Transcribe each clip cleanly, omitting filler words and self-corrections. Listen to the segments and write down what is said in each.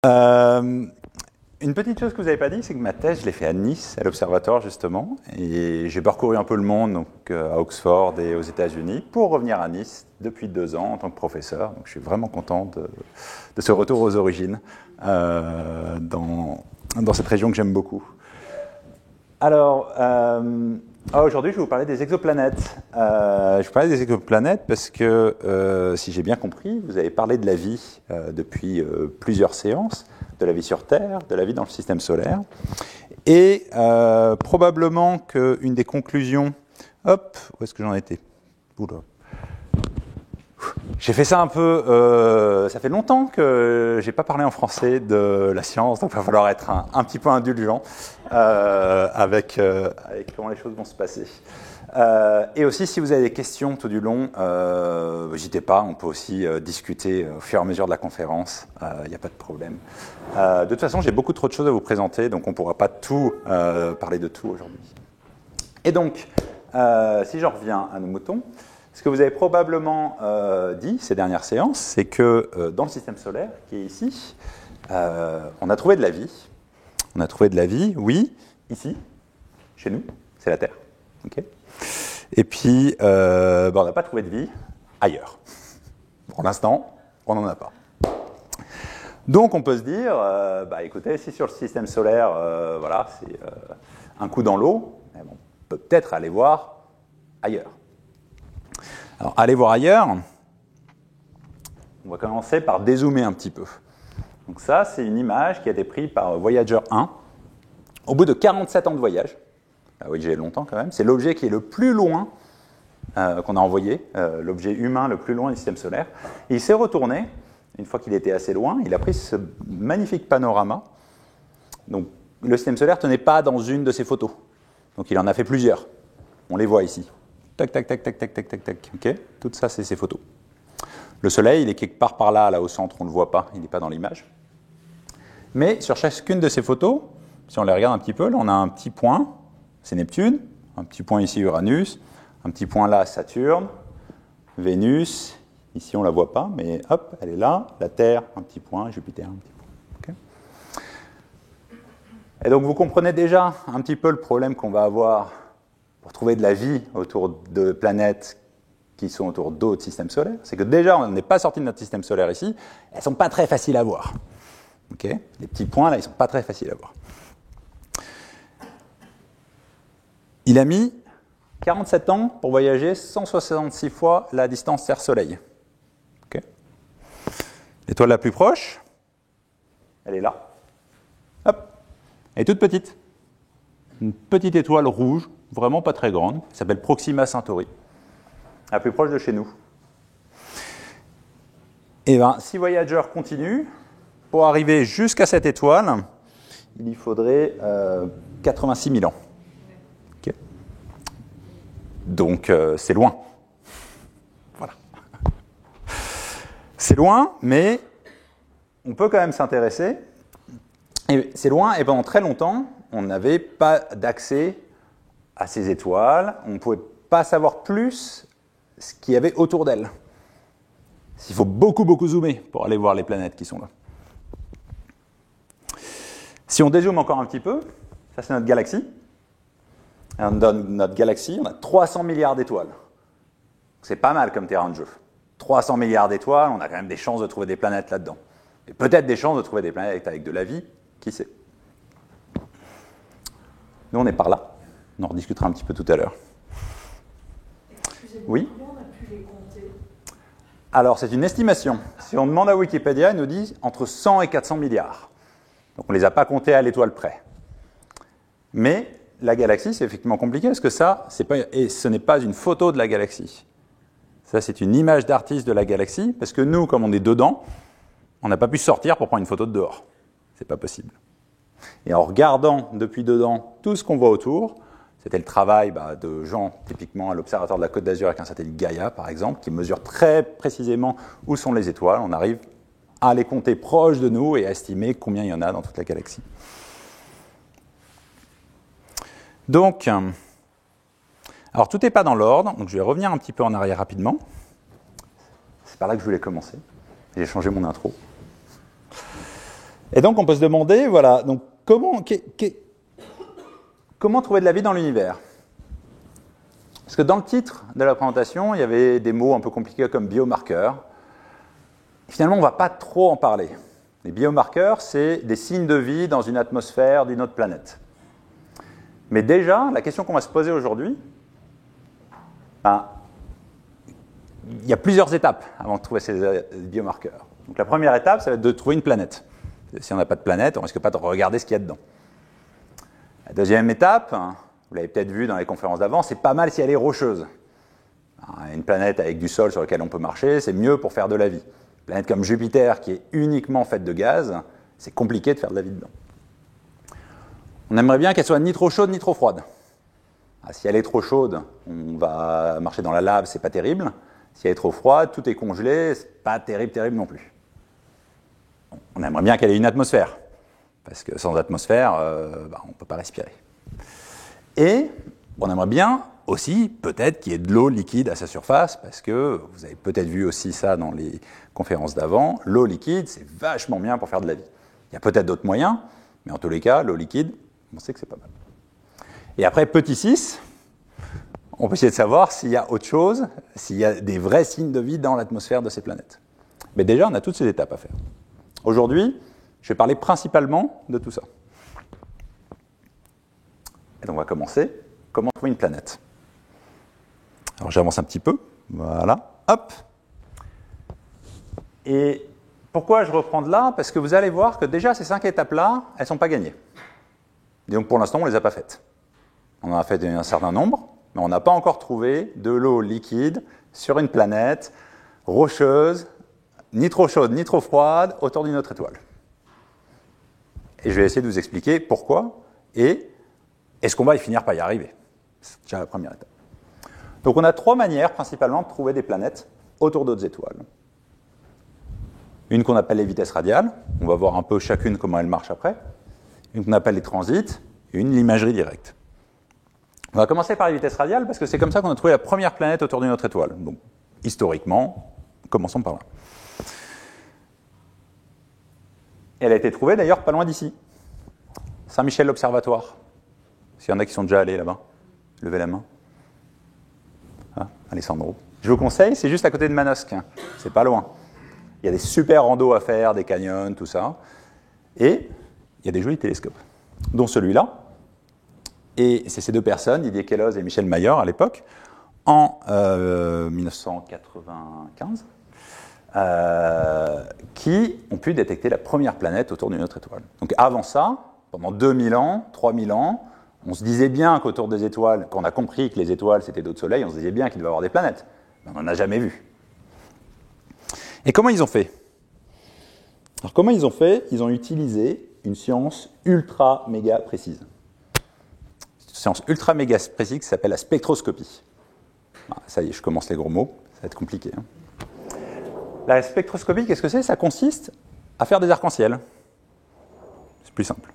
Une petite chose que vous n'avez pas dit, c'est que ma thèse, je l'ai fait à Nice, à l'Observatoire justement, et j'ai parcouru un peu le monde, donc à Oxford et aux États-Unis, pour revenir à Nice depuis 2 ans en tant que professeur. Donc je suis vraiment content de ce retour aux origines dans cette région que j'aime beaucoup. Alors, aujourd'hui, je vais vous parler des exoplanètes. Je vais vous parler des exoplanètes parce que, si j'ai bien compris, vous avez parlé de la vie depuis plusieurs séances, de la vie sur Terre, de la vie dans le système solaire. Et probablement qu'une des conclusions... Hop, où est-ce que j'en étais? Oula. J'ai fait ça un peu... ça fait longtemps que j'ai pas parlé en français de la science, donc il va falloir être un petit peu indulgent avec comment les choses vont se passer. Et aussi, si vous avez des questions tout du long, n'hésitez pas, on peut aussi discuter au fur et à mesure de la conférence, il n'y a pas de problème. De toute façon, j'ai beaucoup trop de choses à vous présenter, donc on ne pourra pas tout parler de tout aujourd'hui. Et donc, si j'en reviens à nos moutons, ce que vous avez probablement dit ces dernières séances, c'est que dans le système solaire, qui est ici, on a trouvé de la vie. On a trouvé de la vie, oui, ici, chez nous, c'est la Terre. Okay. Et puis, on n'a pas trouvé de vie ailleurs. Pour l'instant, on n'en a pas. Donc, on peut se dire, écoutez, si sur le système solaire, voilà, c'est un coup dans l'eau, on peut peut-être aller voir ailleurs. Alors, aller voir ailleurs, on va commencer par dézoomer un petit peu. Donc ça, c'est une image qui a été prise par Voyager 1 au bout de 47 ans de voyage. Ah oui, j'ai longtemps quand même. C'est l'objet qui est le plus loin qu'on a envoyé, l'objet humain le plus loin du système solaire. Et il s'est retourné, une fois qu'il était assez loin, il a pris ce magnifique panorama. Donc, le système solaire ne tenait pas dans une de ses photos. Donc, il en a fait plusieurs. On les voit ici. Tac, tac, tac, tac, tac, tac, tac, tac. Okay. Tout ça, c'est ses photos. Le Soleil, il est quelque part par là, là au centre, on ne le voit pas, il n'est pas dans l'image. Mais sur chacune de ces photos, si on les regarde un petit peu, là, on a un petit point, c'est Neptune, un petit point ici, Uranus, un petit point là, Saturne, Vénus, ici on ne la voit pas, mais hop, elle est là, la Terre, un petit point, Jupiter, un petit point. Okay. Et donc vous comprenez déjà un petit peu le problème qu'on va avoir pour trouver de la vie autour de planètes qui sont autour d'autres systèmes solaires, c'est que déjà, on n'est pas sorti de notre système solaire ici, elles ne sont pas très faciles à voir. Okay. Les petits points, là, ils ne sont pas très faciles à voir. Il a mis 47 ans pour voyager 166 fois la distance Terre-Soleil. Okay. L'étoile la plus proche, elle est là. Hop. Elle est toute petite. Une petite étoile rouge, vraiment pas très grande, qui s'appelle Proxima Centauri. La plus proche de chez nous. Et bien, si Voyager continue, pour arriver jusqu'à cette étoile, il y faudrait 86 000 ans. Okay. Donc, c'est loin. Voilà. C'est loin, mais on peut quand même s'intéresser. Et c'est loin, et pendant très longtemps, on n'avait pas d'accès à ces étoiles. On ne pouvait pas savoir plus ce qu'il y avait autour d'elle. Il faut beaucoup, beaucoup zoomer pour aller voir les planètes qui sont là. Si on dézoome encore un petit peu, ça c'est notre galaxie. Dans notre galaxie, on a 300 milliards d'étoiles. C'est pas mal comme terrain de jeu. 300 milliards d'étoiles, on a quand même des chances de trouver des planètes là-dedans. Et peut-être des chances de trouver des planètes avec de la vie, qui sait. Nous, on est par là. On en rediscutera un petit peu tout à l'heure. Oui ? Alors, c'est une estimation. Si on demande à Wikipédia, ils nous disent entre 100 et 400 milliards. Donc, on ne les a pas comptés à l'étoile près. Mais la galaxie, c'est effectivement compliqué parce que ça, ce n'est pas une photo de la galaxie. Ça, c'est une image d'artiste de la galaxie parce que nous, comme on est dedans, on n'a pas pu sortir pour prendre une photo de dehors. C'est pas possible. Et en regardant depuis dedans tout ce qu'on voit autour, c'était le travail de gens, typiquement à l'Observatoire de la Côte d'Azur avec un satellite Gaia, par exemple, qui mesure très précisément où sont les étoiles. On arrive à les compter proches de nous et à estimer combien il y en a dans toute la galaxie. Donc, alors tout n'est pas dans l'ordre, donc je vais revenir un petit peu en arrière rapidement. C'est par là que je voulais commencer. J'ai changé mon intro. Et donc, on peut se demander, voilà, donc comment trouver de la vie dans l'univers? Parce que dans le titre de la présentation, il y avait des mots un peu compliqués comme biomarqueurs. Finalement, on ne va pas trop en parler. Les biomarqueurs, c'est des signes de vie dans une atmosphère d'une autre planète. Mais déjà, la question qu'on va se poser aujourd'hui, il y a plusieurs étapes avant de trouver ces biomarqueurs. Donc la première étape, ça va être de trouver une planète. Si on n'a pas de planète, on ne risque pas de regarder ce qu'il y a dedans. La deuxième étape, vous l'avez peut-être vu dans les conférences d'avant, c'est pas mal si elle est rocheuse. Une planète avec du sol sur lequel on peut marcher, c'est mieux pour faire de la vie. Une planète comme Jupiter, qui est uniquement faite de gaz, c'est compliqué de faire de la vie dedans. On aimerait bien qu'elle soit ni trop chaude ni trop froide. Si elle est trop chaude, on va marcher dans la lave, c'est pas terrible. Si elle est trop froide, tout est congelé, c'est pas terrible non plus. On aimerait bien qu'elle ait une atmosphère, parce que sans atmosphère, on ne peut pas respirer. Et on aimerait bien aussi, peut-être, qu'il y ait de l'eau liquide à sa surface, parce que vous avez peut-être vu aussi ça dans les conférences d'avant, l'eau liquide, c'est vachement bien pour faire de la vie. Il y a peut-être d'autres moyens, mais en tous les cas, l'eau liquide, on sait que c'est pas mal. Et après, petit 6, on peut essayer de savoir s'il y a autre chose, s'il y a des vrais signes de vie dans l'atmosphère de ces planètes. Mais déjà, on a toutes ces étapes à faire. Aujourd'hui, je vais parler principalement de tout ça. Et donc, on va commencer. Comment trouver une planète? Alors, j'avance un petit peu. Voilà. Hop. Et pourquoi je reprends de là? Parce que vous allez voir que déjà, ces 5 étapes-là, elles ne sont pas gagnées. Et donc, pour l'instant, on ne les a pas faites. On en a fait un certain nombre, mais on n'a pas encore trouvé de l'eau liquide sur une planète rocheuse, ni trop chaude, ni trop froide, autour d'une autre étoile. Et je vais essayer de vous expliquer pourquoi et est-ce qu'on va finir par y arriver. C'est déjà la première étape. Donc on a 3 manières principalement de trouver des planètes autour d'autres étoiles. Une qu'on appelle les vitesses radiales, on va voir un peu chacune comment elle marche après. Une qu'on appelle les transits, et une l'imagerie directe. On va commencer par les vitesses radiales parce que c'est comme ça qu'on a trouvé la première planète autour d'une autre étoile. Donc historiquement, commençons par là. Elle a été trouvée d'ailleurs pas loin d'ici. Saint-Michel l'Observatoire. S'il y en a qui sont déjà allés là-bas, levez la main. Ah, Alessandro. Je vous conseille, c'est juste à côté de Manosque. C'est pas loin. Il y a des super randos à faire, des canyons, tout ça. Et il y a des jolis télescopes, dont celui-là. Et c'est ces 2 personnes, Didier Queloz et Michel Mayor à l'époque, en 1995, qui ont pu détecter la première planète autour d'une autre étoile. Donc avant ça, pendant 2000 ans, 3000 ans, on se disait bien qu'autour des étoiles, quand on a compris que les étoiles c'était d'autres soleils, on se disait bien qu'il devait y avoir des planètes. Mais on n'en a jamais vu. Et comment ils ont fait? Alors comment ils ont fait? Ils ont utilisé une science ultra méga précise. Une science ultra méga précise qui s'appelle la spectroscopie. Ah, ça y est, je commence les gros mots, ça va être compliqué. La spectroscopie, qu'est-ce que c'est? Ça consiste à faire des arcs-en-ciel. C'est plus simple.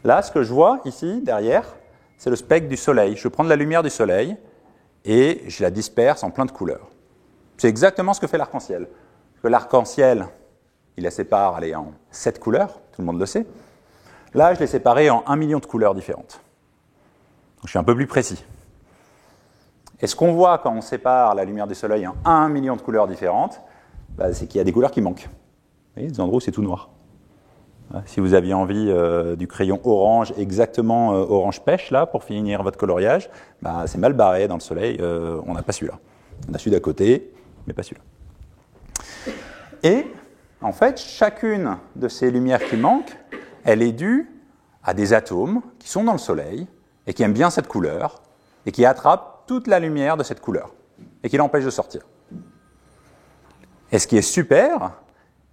Là, ce que je vois ici, derrière, c'est le spectre du Soleil. Je prends de la lumière du Soleil et je la disperse en plein de couleurs. C'est exactement ce que fait l'arc-en-ciel. L'arc-en-ciel, il la sépare en 7 couleurs, tout le monde le sait. Là, je l'ai séparé en 1 million de couleurs différentes. Donc, je suis un peu plus précis. Et ce qu'on voit quand on sépare la lumière du Soleil en 1 million de couleurs différentes, c'est qu'il y a des couleurs qui manquent. Vous voyez, des endroits où c'est tout noir. Si vous aviez envie du crayon orange, exactement orange pêche, là, pour finir votre coloriage, c'est mal barré dans le Soleil, on n'a pas celui-là. On a celui d'à côté, mais pas celui-là. Et, en fait, chacune de ces lumières qui manquent, elle est due à des atomes qui sont dans le Soleil et qui aiment bien cette couleur et qui attrapent toute la lumière de cette couleur et qui l'empêchent de sortir. Et ce qui est super,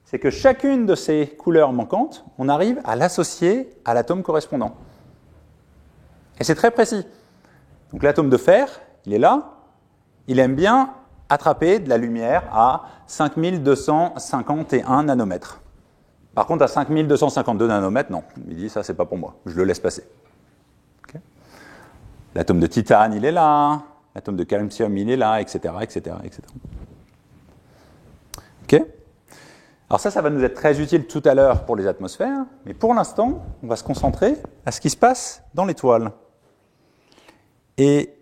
c'est que chacune de ces couleurs manquantes, on arrive à l'associer à l'atome correspondant. Et c'est très précis. Donc l'atome de fer, il est là, il aime bien attraper de la lumière à 5251 nanomètres. Par contre, à 5252 nanomètres, non. Il dit, ça, c'est pas pour moi. Je le laisse passer. Okay. L'atome de titane, il est là. L'atome de calcium, il est là, etc., etc., etc. OK ? Alors ça va nous être très utile tout à l'heure pour les atmosphères, mais pour l'instant, on va se concentrer à ce qui se passe dans l'étoile. Et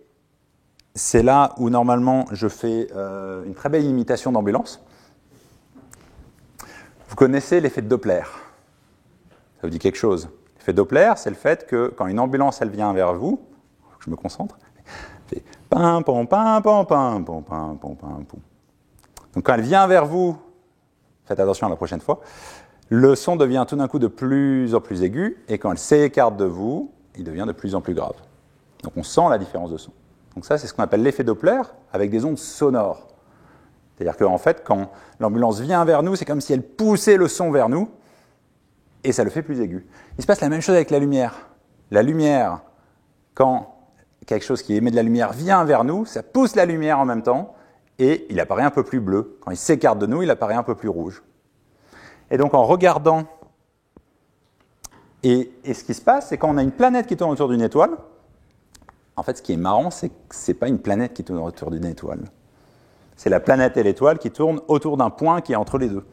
c'est là où normalement je fais une très belle imitation d'ambulance. Vous connaissez l'effet de Doppler. Ça vous dit quelque chose? L'effet de Doppler, c'est le fait que quand une ambulance elle vient vers vous, je me concentre, c'est pam pam pam pam pam pam pam pam pam. Donc quand elle vient vers vous, faites attention la prochaine fois, le son devient tout d'un coup de plus en plus aigu, et quand elle s'écarte de vous, il devient de plus en plus grave. Donc on sent la différence de son. Donc ça, c'est ce qu'on appelle l'effet Doppler avec des ondes sonores. C'est-à-dire qu'en fait, quand l'ambulance vient vers nous, c'est comme si elle poussait le son vers nous, et ça le fait plus aigu. Il se passe la même chose avec la lumière. La lumière, quand quelque chose qui émet de la lumière vient vers nous, ça pousse la lumière en même temps, et il apparaît un peu plus bleu. Quand il s'écarte de nous, il apparaît un peu plus rouge. Et donc en regardant, et ce qui se passe, c'est quand on a une planète qui tourne autour d'une étoile, en fait ce qui est marrant, c'est que ce n'est pas une planète qui tourne autour d'une étoile. C'est la planète et l'étoile qui tournent autour d'un point qui est entre les deux.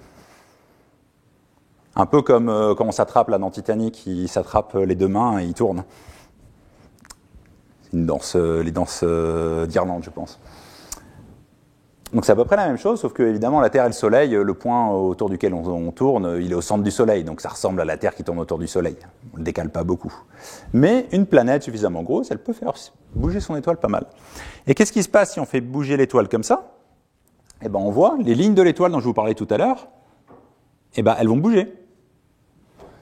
Un peu comme quand on s'attrape là dans Titanic, il s'attrape les deux mains et il tourne. C'est une danse, les danses d'Irlande, je pense. Donc c'est à peu près la même chose, sauf que évidemment la Terre et le Soleil, le point autour duquel on tourne, il est au centre du Soleil, donc ça ressemble à la Terre qui tourne autour du Soleil. On ne le décale pas beaucoup. Mais une planète suffisamment grosse, elle peut faire bouger son étoile pas mal. Et qu'est-ce qui se passe si on fait bouger l'étoile comme ça? Eh ben on voit les lignes de l'étoile dont je vous parlais tout à l'heure, eh ben elles vont bouger.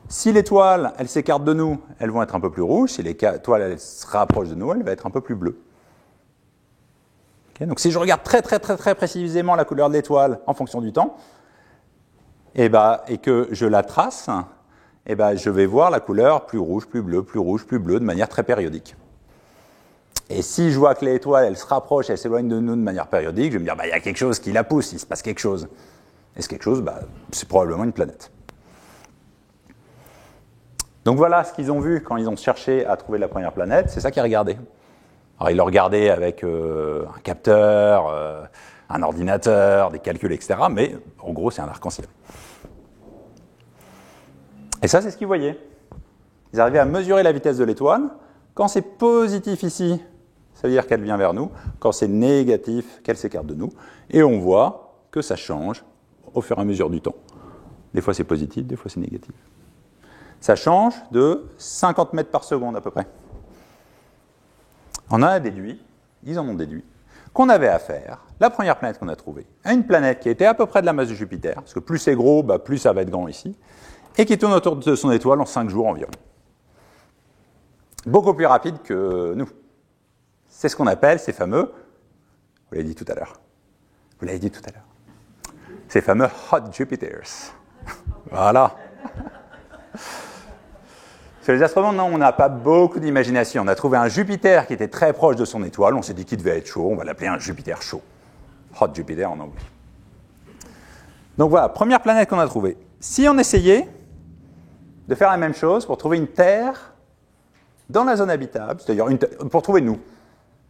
Si l'étoile, elle s'écarte de nous, elles vont être un peu plus rouges. Si l'étoile, elle se rapproche de nous, elle va être un peu plus bleue. Okay, donc si je regarde très précisément la couleur de l'étoile en fonction du temps, et que je la trace, je vais voir la couleur plus rouge, plus bleu, plus rouge, plus bleu, de manière très périodique. Et si je vois que l'étoile, elle se rapproche, elle s'éloigne de nous de manière périodique, je vais me dire, il y a quelque chose qui la pousse, il se passe quelque chose. Et ce quelque chose, c'est probablement une planète. Donc voilà ce qu'ils ont vu quand ils ont cherché à trouver la première planète, c'est ça qu'ils regardaient. Alors ils l'ont regardé avec un capteur, un ordinateur, des calculs, etc. Mais en gros, c'est un arc-en-ciel. Et ça, c'est ce qu'ils voyaient. Ils arrivaient à mesurer la vitesse de l'étoile. Quand c'est positif ici, ça veut dire qu'elle vient vers nous. Quand c'est négatif, qu'elle s'écarte de nous. Et on voit que ça change au fur et à mesure du temps. Des fois c'est positif, des fois c'est négatif. Ça change de 50 mètres par seconde à peu près. On en a déduit, ils en ont déduit, qu'on avait affaire, la première planète qu'on a trouvée, à une planète qui était à peu près de la masse de Jupiter, parce que plus c'est gros, plus ça va être grand ici, et qui tourne autour de son étoile en 5 jours environ. Beaucoup plus rapide que nous. C'est ce qu'on appelle ces fameux, vous l'avez dit tout à l'heure, ces fameux hot Jupiters. Voilà. Sur les astronomes, non, on n'a pas beaucoup d'imagination. On a trouvé un Jupiter qui était très proche de son étoile. On s'est dit qu'il devait être chaud. On va l'appeler un Jupiter chaud. Hot Jupiter en anglais. Donc voilà, première planète qu'on a trouvée. Si on essayait de faire la même chose pour trouver une Terre dans la zone habitable, c'est-à-dire pour trouver nous.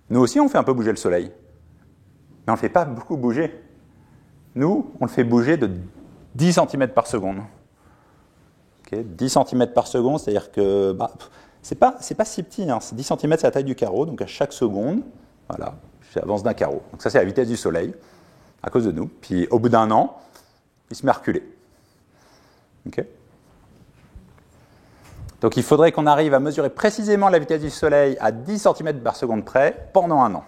Nous aussi, on fait un peu bouger le Soleil. Mais on ne le fait pas beaucoup bouger. Nous, on le fait bouger de 10 cm par seconde. 10 cm par seconde, c'est-à-dire que c'est pas si petit, 10 cm c'est la taille du carreau, donc à chaque seconde, voilà, j'avance d'un carreau. Donc ça c'est la vitesse du Soleil, à cause de nous. Puis au bout d'un an, il se met à reculer. Okay. Donc il faudrait qu'on arrive à mesurer précisément la vitesse du Soleil à 10 cm par seconde près pendant un an.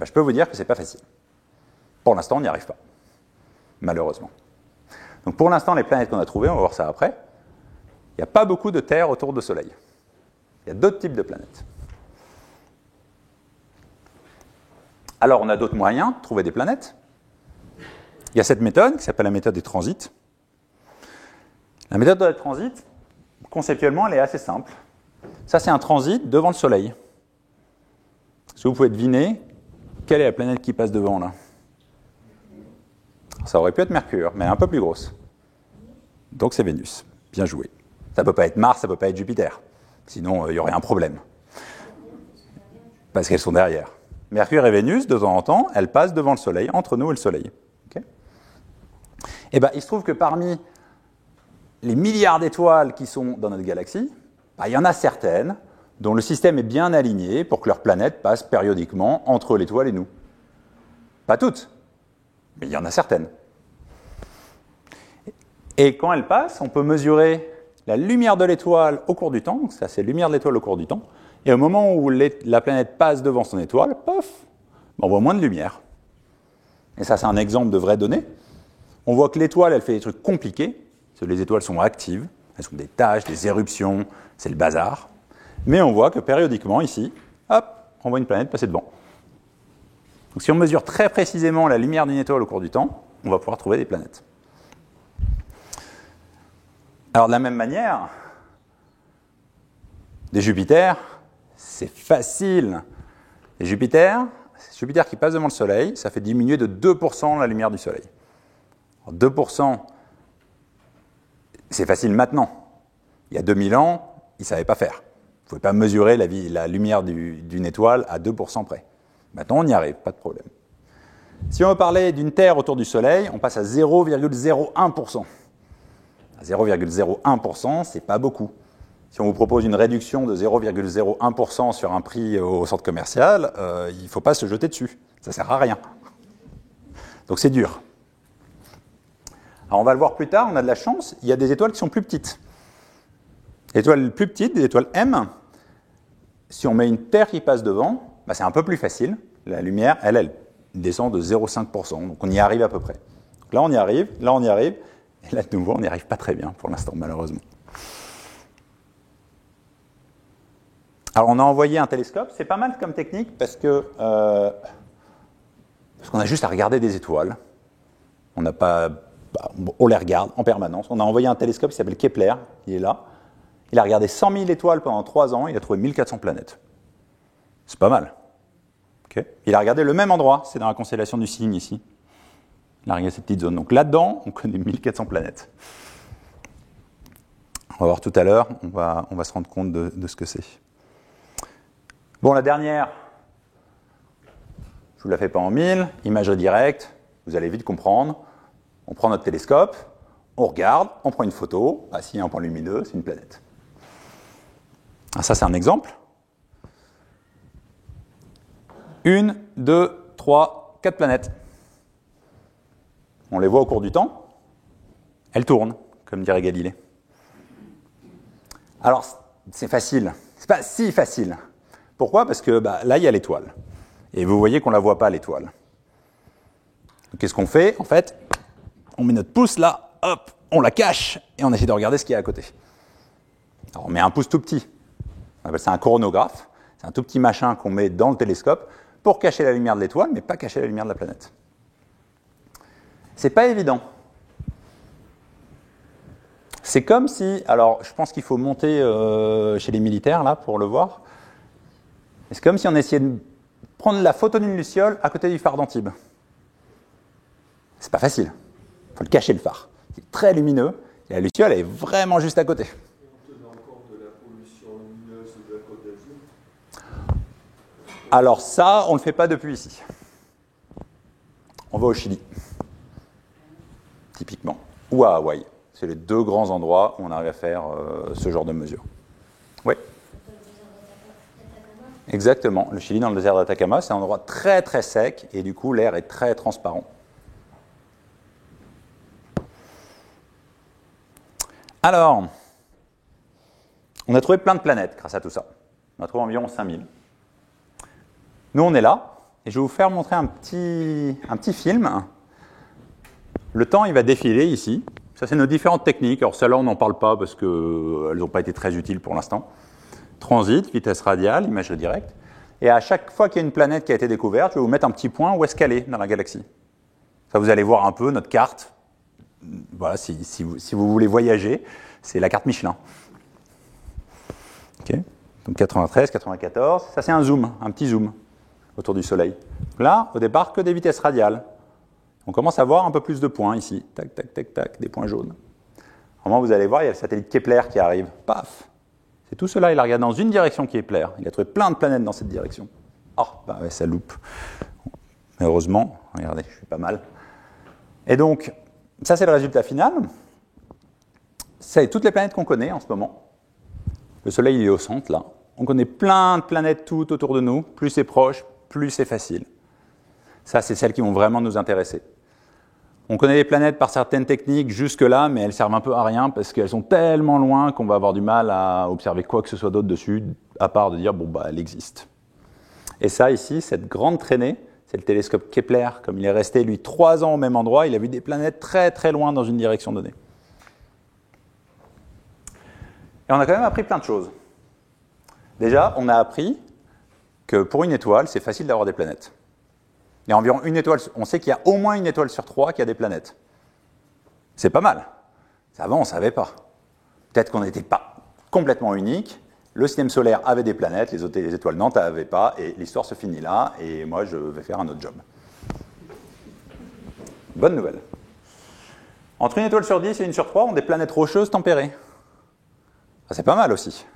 Je peux vous dire que c'est pas facile. Pour l'instant, on n'y arrive pas, malheureusement. Donc pour l'instant, les planètes qu'on a trouvées, on va voir ça après, il n'y a pas beaucoup de Terre autour du Soleil. Il y a d'autres types de planètes. Alors, on a d'autres moyens de trouver des planètes. Il y a cette méthode qui s'appelle la méthode des transits. La méthode des transits, conceptuellement, elle est assez simple. Ça, c'est un transit devant le Soleil. Est-ce que vous pouvez deviner quelle est la planète qui passe devant, là? Ça aurait pu être Mercure, mais un peu plus grosse. Donc, c'est Vénus. Bien joué. Ça ne peut pas être Mars, ça ne peut pas être Jupiter. Sinon, il y aurait un problème. Parce qu'elles sont derrière. Mercure et Vénus, de temps en temps, elles passent devant le Soleil, entre nous et le Soleil. Okay. Eh bien, il se trouve que parmi les milliards d'étoiles qui sont dans notre galaxie, il y en a certaines dont le système est bien aligné pour que leurs planètes passent périodiquement entre l'étoile et nous. Pas toutes, mais il y en a certaines. Et quand elles passent, on peut mesurer la lumière de l'étoile au cours du temps, donc ça c'est la lumière de l'étoile au cours du temps, et au moment où la planète passe devant son étoile, pof, on voit moins de lumière. Et ça c'est un exemple de vraies données. On voit que l'étoile, elle fait des trucs compliqués, parce que les étoiles sont actives, elles ont des taches, des éruptions, c'est le bazar. Mais on voit que périodiquement, ici, hop, on voit une planète passer devant. Donc si on mesure très précisément la lumière d'une étoile au cours du temps, on va pouvoir trouver des planètes. Alors de la même manière, des Jupiters, c'est facile. Les Jupiters qui passent devant le Soleil, ça fait diminuer de 2% la lumière du Soleil. Alors 2%, c'est facile maintenant. Il y a 2000 ans, ils ne savaient pas faire. Vous ne pouvez pas mesurer la lumière d'une étoile à 2% près. Maintenant, on y arrive, pas de problème. Si on veut parler d'une Terre autour du Soleil, on passe à 0,01%. À 0,01%, c'est pas beaucoup. Si on vous propose une réduction de 0,01% sur un prix au centre commercial, il ne faut pas se jeter dessus. Ça ne sert à rien. Donc c'est dur. Alors on va le voir plus tard, on a de la chance, il y a des étoiles qui sont plus petites. Les étoiles plus petites, des étoiles M, si on met une Terre qui passe devant, c'est un peu plus facile. La lumière, elle descend de 0,5%. Donc on y arrive à peu près. Donc là, on y arrive. Et là, de nouveau, on n'y arrive pas très bien pour l'instant, malheureusement. Alors, on a envoyé un télescope. C'est pas mal comme technique parce qu'on a juste à regarder des étoiles. On les regarde en permanence. On a envoyé un télescope qui s'appelle Kepler. Il est là. Il a regardé 100 000 étoiles pendant 3 ans. Il a trouvé 1400 planètes. C'est pas mal. Okay. Il a regardé le même endroit. C'est dans la constellation du Cygne, ici. Il a regardé cette petite zone. Donc là-dedans, on connaît 1400 planètes. On va voir tout à l'heure. On va se rendre compte de ce que c'est. Bon, la dernière, je ne vous la fais pas en 1000. Imagerie directe. Vous allez vite comprendre. On prend notre télescope. On regarde. On prend une photo. S'il y a un point lumineux, c'est une planète. Alors ça, c'est un exemple. 1, 2, 3, 4 planètes. On les voit au cours du temps. Elles tournent, comme dirait Galilée. Alors, c'est facile. C'est pas si facile. Pourquoi ? Parce que là, il y a l'étoile. Et vous voyez qu'on ne la voit pas, l'étoile. Qu'est-ce qu'on fait ? En fait, on met notre pouce là, hop, on la cache, et on essaie de regarder ce qu'il y a à côté. Alors, on met un pouce tout petit. On appelle ça un coronographe. C'est un tout petit machin qu'on met dans le télescope pour cacher la lumière de l'étoile, mais pas cacher la lumière de la planète. C'est pas évident. C'est comme si, alors je pense qu'il faut monter chez les militaires là pour le voir. C'est comme si on essayait de prendre la photo d'une luciole à côté du phare d'Antibes. C'est pas facile. Il faut le cacher le phare. C'est très lumineux et la luciole est vraiment juste à côté. Et on tenait encore de la pollution lumineuse de la Côte d'Azur ? Alors ça, on ne le fait pas depuis ici. On va au Chili, typiquement, ou à Hawaï. C'est les deux grands endroits où on arrive à faire ce genre de mesures. Oui ? Exactement. Le Chili, dans le désert d'Atacama, c'est un endroit très très sec et du coup, l'air est très transparent. Alors, on a trouvé plein de planètes grâce à tout ça. On a trouvé environ 5000. Nous, on est là, et je vais vous faire montrer un petit film. Le temps, il va défiler ici. Ça, c'est nos différentes techniques. Alors, celles-là, on n'en parle pas parce qu'elles n'ont pas été très utiles pour l'instant. Transit, vitesse radiale, imagerie directe. Et à chaque fois qu'il y a une planète qui a été découverte, je vais vous mettre un petit point où est-ce qu'elle est dans la galaxie. Ça, vous allez voir un peu notre carte. Voilà, si vous voulez voyager, c'est la carte Michelin. Okay. Donc 93, 94, ça c'est un zoom, un petit zoom autour du Soleil. Là, au départ, que des vitesses radiales. On commence à voir un peu plus de points ici. Tac, tac, tac, tac, des points jaunes. Au moment où vous allez voir, il y a le satellite Kepler qui arrive. Paf! C'est tout cela, il a regardé dans une direction Kepler. Il a trouvé plein de planètes dans cette direction. Ouais, ça loupe. Mais heureusement, regardez, je suis pas mal. Et donc, Ça, c'est le résultat final. C'est toutes les planètes qu'on connaît en ce moment. Le Soleil, il est au centre, là. On connaît plein de planètes tout autour de nous. Plus c'est proche, plus c'est facile. Ça, c'est celles qui vont vraiment nous intéresser. On connaît les planètes par certaines techniques jusque-là, mais elles servent un peu à rien parce qu'elles sont tellement loin qu'on va avoir du mal à observer quoi que ce soit d'autre dessus, à part de dire, bon, bah, elle existe. Et ça, ici, cette grande traînée, c'est le télescope Kepler. Comme il est resté, lui, 3 ans au même endroit, il a vu des planètes très, très loin dans une direction donnée. Et on a quand même appris plein de choses. Déjà, on a appris que pour une étoile, c'est facile d'avoir des planètes. Il y a environ une étoile, on sait qu'il y a au moins une étoile sur 3 qui a des planètes. C'est pas mal. Avant, on ne savait pas. Peut-être qu'on n'était pas complètement unique. Le système solaire avait des planètes, les étoiles n'en avaient pas, et l'histoire se finit là, et moi, je vais faire un autre job. Bonne nouvelle. Entre une étoile sur 10 et une sur 3, on a des planètes rocheuses tempérées. Ça, c'est pas mal aussi.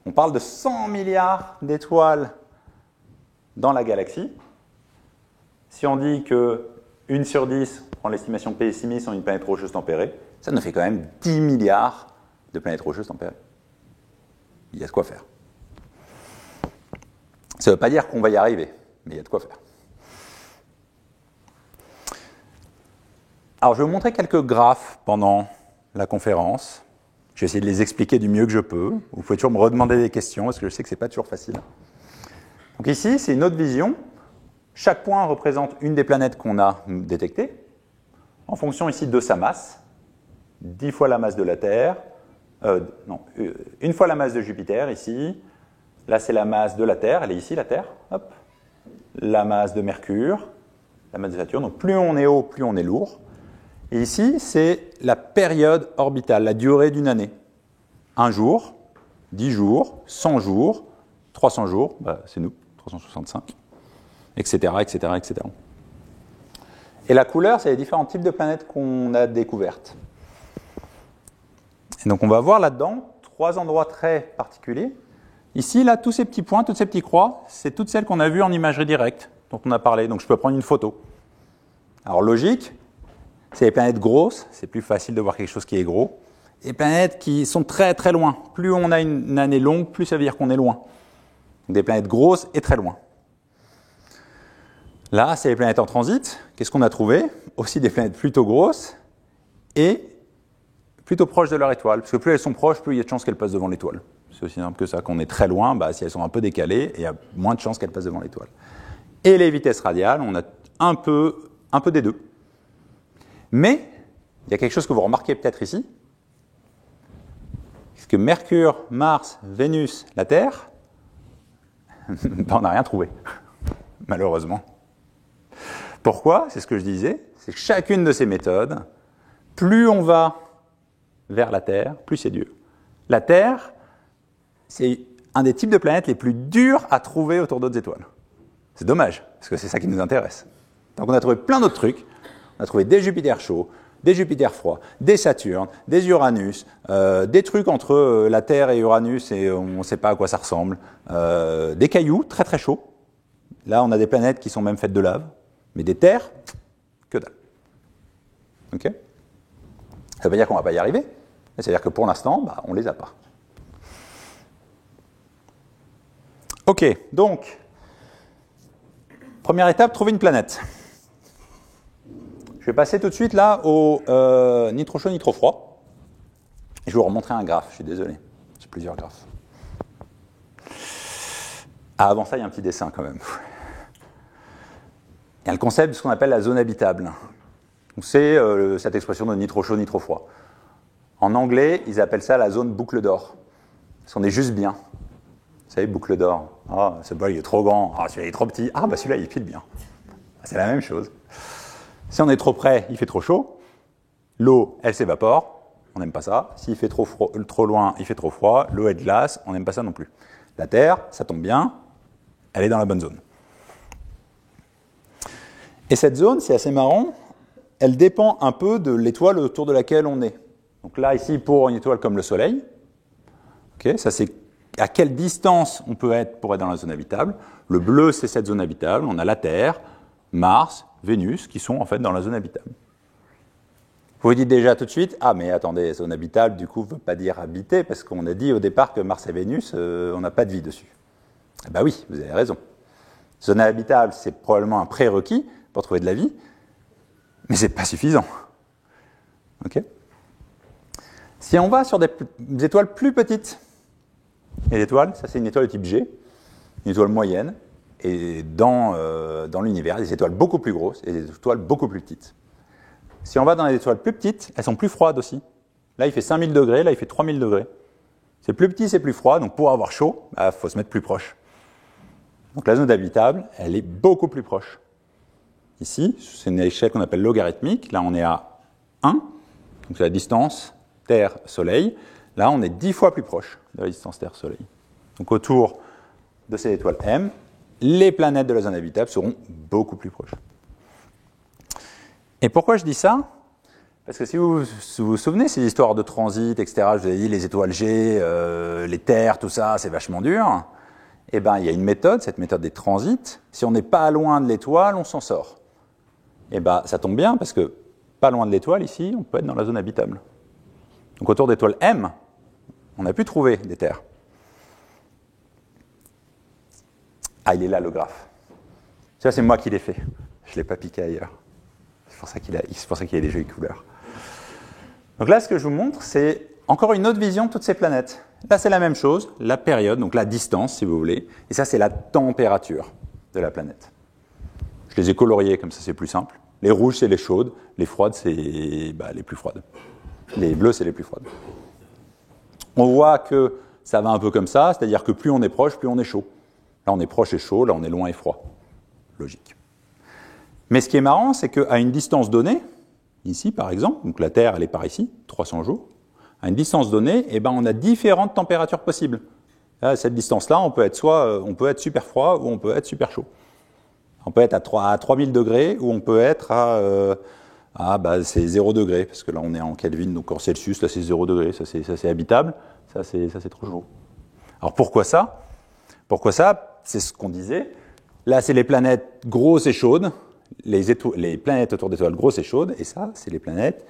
On parle de 100 milliards d'étoiles dans la galaxie. Si on dit que 1 sur 10, on prend l'estimation pessimiste, sont une planète rocheuse tempérée, ça nous fait quand même 10 milliards de planètes rocheuses tempérées. Il y a de quoi faire. Ça ne veut pas dire qu'on va y arriver, mais il y a de quoi faire. Alors, je vais vous montrer quelques graphes pendant la conférence. Je vais essayer de les expliquer du mieux que je peux. Vous pouvez toujours me redemander des questions, parce que je sais que ce n'est pas toujours facile. Donc ici, c'est une autre vision. Chaque point représente une des planètes qu'on a détectées, en fonction ici de sa masse. 10 fois la masse de la Terre. Une fois la masse de Jupiter, ici. Là, c'est la masse de la Terre. Elle est ici, la Terre. Hop. La masse de Mercure. La masse de Saturne. Donc, plus on est haut, plus on est lourd. Et ici, c'est la période orbitale, la durée d'une année. 1 jour, 10 jours, 100 jours, 300 jours, bah, c'est nous, 365, etc., etc., etc. Et la couleur, c'est les différents types de planètes qu'on a découvertes. Et donc, on va voir là-dedans 3 endroits très particuliers. Ici, là, tous ces petits points, toutes ces petites croix, c'est toutes celles qu'on a vues en imagerie directe, dont on a parlé. Donc, je peux prendre une photo. Alors, logique, c'est les planètes grosses, c'est plus facile de voir quelque chose qui est gros. Et les planètes qui sont très très loin. Plus on a une année longue, plus ça veut dire qu'on est loin. Des planètes grosses et très loin. Là, c'est les planètes en transit. Qu'est-ce qu'on a trouvé? Aussi des planètes plutôt grosses et plutôt proches de leur étoile. Parce que plus elles sont proches, plus il y a de chances qu'elles passent devant l'étoile. C'est aussi simple que ça. Quand on est très loin, bah, si elles sont un peu décalées, il y a moins de chances qu'elles passent devant l'étoile. Et les vitesses radiales, on a un peu des deux. Mais, il y a quelque chose que vous remarquez peut-être ici, c'est que Mercure, Mars, Vénus, la Terre, on n'a rien trouvé, malheureusement. Pourquoi? C'est ce que je disais, c'est que chacune de ces méthodes, plus on va vers la Terre, plus c'est dur. La Terre, c'est un des types de planètes les plus durs à trouver autour d'autres étoiles. C'est dommage, parce que c'est ça qui nous intéresse. Donc on a trouvé plein d'autres trucs. On a trouvé des Jupiters chauds, des Jupiters froids, des Saturnes, des Uranus, des trucs entre la Terre et Uranus et on ne sait pas à quoi ça ressemble, des cailloux très très chauds. Là, on a des planètes qui sont même faites de lave, mais des terres, que dalle. Ok? Ça ne veut pas dire qu'on ne va pas y arriver, mais c'est-à-dire que pour l'instant, bah, on ne les a pas. Ok, donc, première étape, trouver une planète. Je vais passer tout de suite là au ni trop chaud ni trop froid. Et je vais vous remontrer un graphe, je suis désolé. J'ai plusieurs graphes. Ah, avant ça, il y a un petit dessin quand même. Il y a le concept de ce qu'on appelle la zone habitable. C'est cette expression de ni trop chaud ni trop froid. En anglais, ils appellent ça la zone boucle d'or. Parce qu'on est juste bien. Vous savez, boucle d'or. Ah, ce bol, il est trop grand. Ah, celui-là, il est trop petit. Ah, bah celui-là, il file bien. C'est la même chose. Si on est trop près, il fait trop chaud. L'eau, elle s'évapore. On n'aime pas ça. S'il fait trop loin, il fait trop froid. L'eau, elle glace. On n'aime pas ça non plus. La Terre, ça tombe bien. Elle est dans la bonne zone. Et cette zone, c'est assez marrant. Elle dépend un peu de l'étoile autour de laquelle on est. Donc là, ici, pour une étoile comme le Soleil, okay, ça c'est à quelle distance on peut être pour être dans la zone habitable. Le bleu, c'est cette zone habitable. On a la Terre, Mars, Vénus, qui sont en fait dans la zone habitable. Vous vous dites déjà tout de suite, ah mais attendez, zone habitable, du coup, ne veut pas dire habité, parce qu'on a dit au départ que Mars et Vénus, on n'a pas de vie dessus. Eh bien oui, vous avez raison. Zone habitable, c'est probablement un prérequis pour trouver de la vie, mais ce n'est pas suffisant. Ok ? Si on va sur des étoiles plus petites, et l'étoile, ça c'est une étoile de type G, une étoile moyenne, et dans l'univers, des étoiles beaucoup plus grosses et des étoiles beaucoup plus petites. Si on va dans les étoiles plus petites, elles sont plus froides aussi. Là, il fait 5000 degrés, là, il fait 3000 degrés. C'est plus petit, c'est plus froid, donc pour avoir chaud, il faut se mettre plus proche. Donc la zone habitable, elle est beaucoup plus proche. Ici, c'est une échelle qu'on appelle logarithmique. Là, on est à 1, donc c'est la distance Terre-Soleil. Là, on est 10 fois plus proche de la distance Terre-Soleil. Donc autour de cette étoile M, les planètes de la zone habitable seront beaucoup plus proches. Et pourquoi je dis ça ? Parce que si vous vous souvenez, ces histoires de transit, etc., je vous ai dit les étoiles G, les terres, tout ça, c'est vachement dur. Eh bien, il y a une méthode, cette méthode des transits. Si on n'est pas loin de l'étoile, on s'en sort. Eh bien, ça tombe bien, parce que pas loin de l'étoile, ici, on peut être dans la zone habitable. Donc autour d'étoile M, on a pu trouver des terres. Ah, il est là, le graphe. Ça, c'est moi qui l'ai fait. Je ne l'ai pas piqué ailleurs. C'est pour ça qu'il a des jolies couleurs. Donc là, ce que je vous montre, c'est encore une autre vision de toutes ces planètes. Là, c'est la même chose, la période, donc la distance, si vous voulez. Et ça, c'est la température de la planète. Je les ai coloriées, comme ça, c'est plus simple. Les rouges, c'est les chaudes. Les froides, c'est les plus froides. Les bleus, c'est les plus froides. On voit que ça va un peu comme ça, c'est-à-dire que plus on est proche, plus on est chaud. Là, on est proche et chaud, là, on est loin et froid. Logique. Mais ce qui est marrant, c'est qu'à une distance donnée, ici par exemple, donc la Terre elle est par ici, 300 jours, à une distance donnée, on a différentes températures possibles. À cette distance-là, on peut être super froid ou on peut être super chaud. On peut être à 3000 degrés ou on peut être c'est 0 degré, parce que là on est en Kelvin, donc en Celsius, là c'est 0 degré, ça c'est habitable, ça c'est trop chaud. Alors pourquoi ça ? C'est ce qu'on disait. Là c'est les planètes grosses et chaudes, les planètes autour d'étoiles grosses et chaudes, et ça, c'est les planètes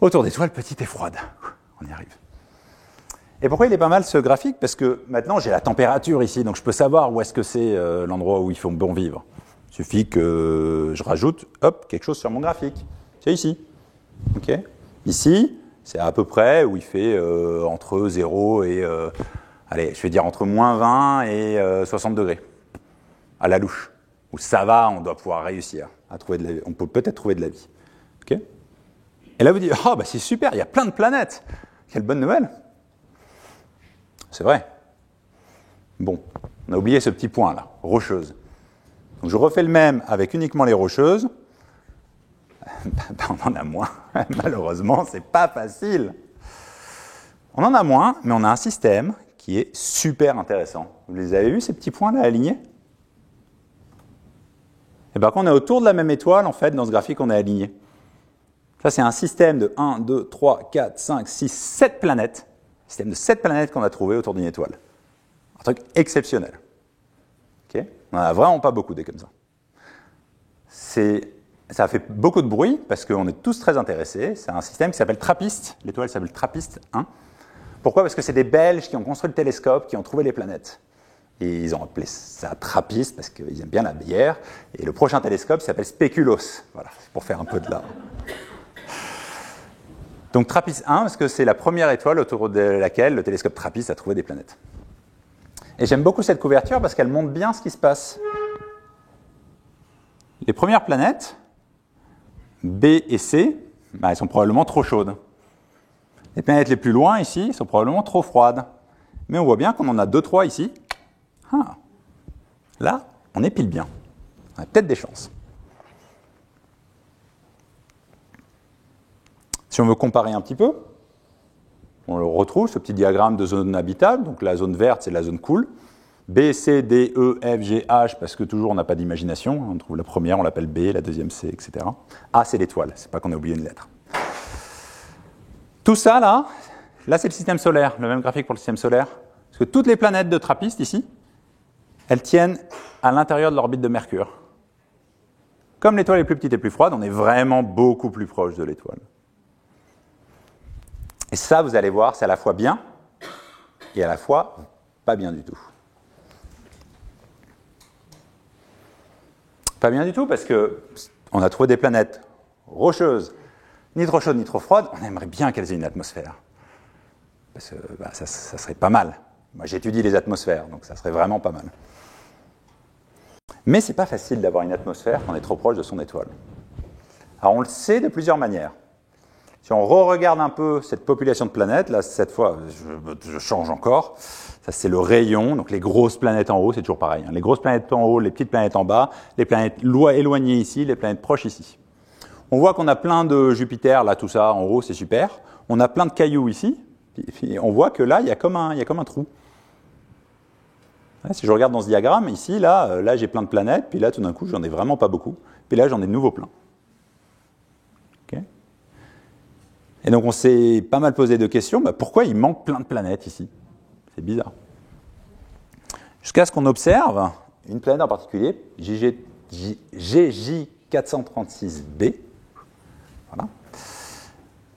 autour d'étoiles petites et froides. On y arrive. Et pourquoi il est pas mal ce graphique ? Parce que maintenant, j'ai la température ici, donc je peux savoir où est-ce que c'est l'endroit où il faut bon vivre. Il suffit que je rajoute, quelque chose sur mon graphique. C'est ici. Okay ? Ici, c'est à peu près où il fait entre 0 et, je vais dire entre moins 20 et 60 degrés, à la louche. Où ça va, on doit pouvoir réussir à trouver de la vie. On peut peut-être trouver de la vie. Okay ? Et là, vous dites, c'est super, il y a plein de planètes. Quelle bonne nouvelle. C'est vrai. Bon, on a oublié ce petit point là, rocheuse. Donc je refais le même avec uniquement les rocheuses. On en a moins. Malheureusement, c'est pas facile. On en a moins, mais on a un système qui est super intéressant. Vous les avez vus, ces petits points là alignés ? Et bien, quand on est autour de la même étoile, en fait, dans ce graphique, on est aligné. Ça, c'est un système de 1, 2, 3, 4, 5, 6, 7 planètes. Un système de 7 planètes qu'on a trouvé autour d'une étoile. Un truc exceptionnel. Okay ? On n'en a vraiment pas beaucoup des comme ça. Ça a fait beaucoup de bruit parce qu'on est tous très intéressés. C'est un système qui s'appelle TRAPPIST. L'étoile s'appelle TRAPPIST 1. Pourquoi ? Parce que c'est des Belges qui ont construit le télescope, qui ont trouvé les planètes. Et ils ont appelé ça TRAPPIST parce qu'ils aiment bien la bière. Et le prochain télescope s'appelle SPECULOS. Voilà, c'est pour faire un peu de la... Donc TRAPPIST 1, parce que c'est la première étoile autour de laquelle le télescope TRAPPIST a trouvé des planètes. Et j'aime beaucoup cette couverture parce qu'elle montre bien ce qui se passe. Les premières planètes, B et C, elles sont probablement trop chaudes. Les planètes les plus loin ici sont probablement trop froides. Mais on voit bien qu'on en a 2-3 ici. Là, on est pile bien. On a peut-être des chances. Si on veut comparer un petit peu, on le retrouve, ce petit diagramme de zone habitable. Donc la zone verte, c'est la zone cool. B, C, D, E, F, G, H, parce que toujours on n'a pas d'imagination. On trouve la première, on l'appelle B, la deuxième C, etc. A, c'est l'étoile. C'est pas qu'on a oublié une lettre. Tout ça, là c'est le système solaire, le même graphique pour le système solaire. Parce que toutes les planètes de TRAPPIST ici, elles tiennent à l'intérieur de l'orbite de Mercure. Comme l'étoile est plus petite et plus froide, on est vraiment beaucoup plus proche de l'étoile. Et ça, vous allez voir, c'est à la fois bien et à la fois pas bien du tout. Pas bien du tout parce qu'on a trouvé des planètes rocheuses, ni trop chaudes ni trop froides. On aimerait bien qu'elles aient une atmosphère. Parce que ça serait pas mal. Moi, j'étudie les atmosphères, donc ça serait vraiment pas mal. Mais c'est pas facile d'avoir une atmosphère quand on est trop proche de son étoile. Alors on le sait de plusieurs manières. Si on re-regarde un peu cette population de planètes, là cette fois je change encore, ça c'est le rayon, donc les grosses planètes en haut, c'est toujours pareil. Hein. Les grosses planètes en haut, les petites planètes en bas, les planètes éloignées ici, les planètes proches ici. On voit qu'on a plein de Jupiter, là tout ça en haut c'est super. On a plein de cailloux ici, puis on voit que là il y a comme un trou. Si je regarde dans ce diagramme, ici, là j'ai plein de planètes, puis là, tout d'un coup, j'en ai vraiment pas beaucoup. Puis là, j'en ai de nouveau plein. Okay. Et donc, on s'est pas mal posé de questions. Pourquoi il manque plein de planètes ici? C'est bizarre. Jusqu'à ce qu'on observe une planète en particulier, GJ436b. Voilà.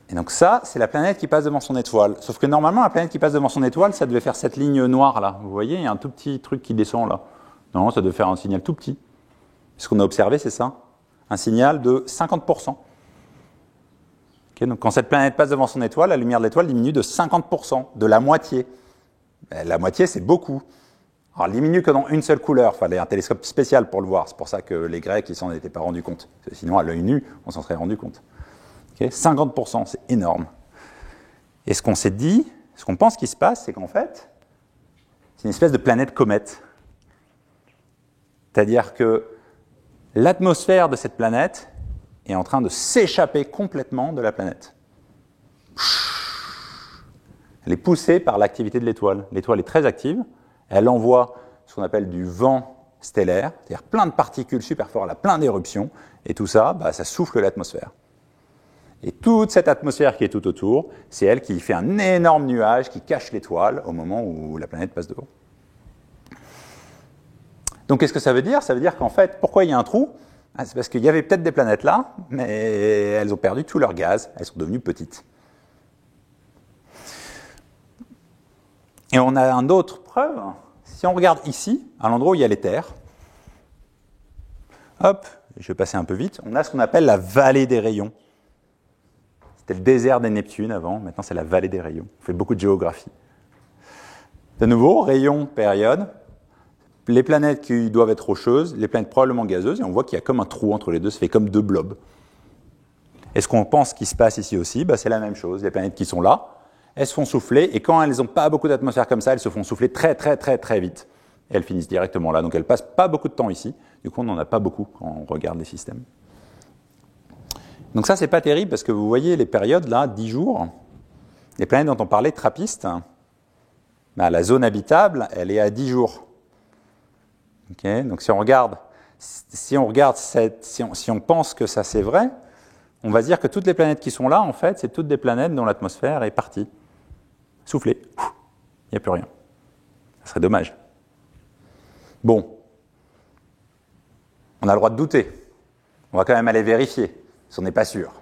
Et donc ça, c'est la planète qui passe devant son étoile. Sauf que normalement, la planète qui passe devant son étoile, ça devait faire cette ligne noire là. Vous voyez, il y a un tout petit truc qui descend là. Non, ça devait faire un signal tout petit. Ce qu'on a observé, c'est ça. Un signal de 50%. Okay, donc quand cette planète passe devant son étoile, la lumière de l'étoile diminue de 50%, de la moitié. La moitié, c'est beaucoup. Alors, elle diminue que dans une seule couleur. Il fallait un télescope spécial pour le voir. C'est pour ça que les Grecs, ils s'en étaient pas rendus compte. Sinon, à l'œil nu, on s'en serait rendu compte. 50%, c'est énorme. Et ce qu'on s'est dit, ce qu'on pense qui se passe, c'est qu'en fait, c'est une espèce de planète comète. C'est-à-dire que l'atmosphère de cette planète est en train de s'échapper complètement de la planète. Elle est poussée par l'activité de l'étoile. L'étoile est très active, elle envoie ce qu'on appelle du vent stellaire, c'est-à-dire plein de particules super fortes, plein d'éruptions, et tout ça, ça souffle l'atmosphère. Et toute cette atmosphère qui est tout autour, c'est elle qui fait un énorme nuage qui cache l'étoile au moment où la planète passe devant. Donc qu'est-ce que ça veut dire? Ça veut dire qu'en fait, pourquoi il y a un trou? C'est parce qu'il y avait peut-être des planètes là, mais elles ont perdu tout leur gaz, elles sont devenues petites. Et on a une autre preuve. Si on regarde ici, à l'endroit où il y a les terres, hop, je vais passer un peu vite, on a ce qu'on appelle la vallée des rayons. C'était le désert des Neptunes avant, maintenant c'est la vallée des rayons. On fait beaucoup de géographie. De nouveau, rayons, période, les planètes qui doivent être rocheuses, les planètes probablement gazeuses, et on voit qu'il y a comme un trou entre les deux, ça fait comme deux blobs. Et ce qu'on pense qui se passe ici aussi, c'est la même chose. Les planètes qui sont là, elles se font souffler, et quand elles n'ont pas beaucoup d'atmosphère comme ça, elles se font souffler très très très très vite. Et elles finissent directement là, donc elles ne passent pas beaucoup de temps ici. Du coup, on n'en a pas beaucoup quand on regarde les systèmes. Donc ça, c'est pas terrible parce que vous voyez les périodes là, 10 jours, les planètes dont on parlait, trappistes, la zone habitable, elle est à 10 jours. Okay, donc si on pense que ça c'est vrai, on va dire que toutes les planètes qui sont là, en fait, c'est toutes des planètes dont l'atmosphère est partie, soufflée. Il n'y a plus rien. Ça serait dommage. Bon, on a le droit de douter. On va quand même aller vérifier. Si on n'est pas sûr.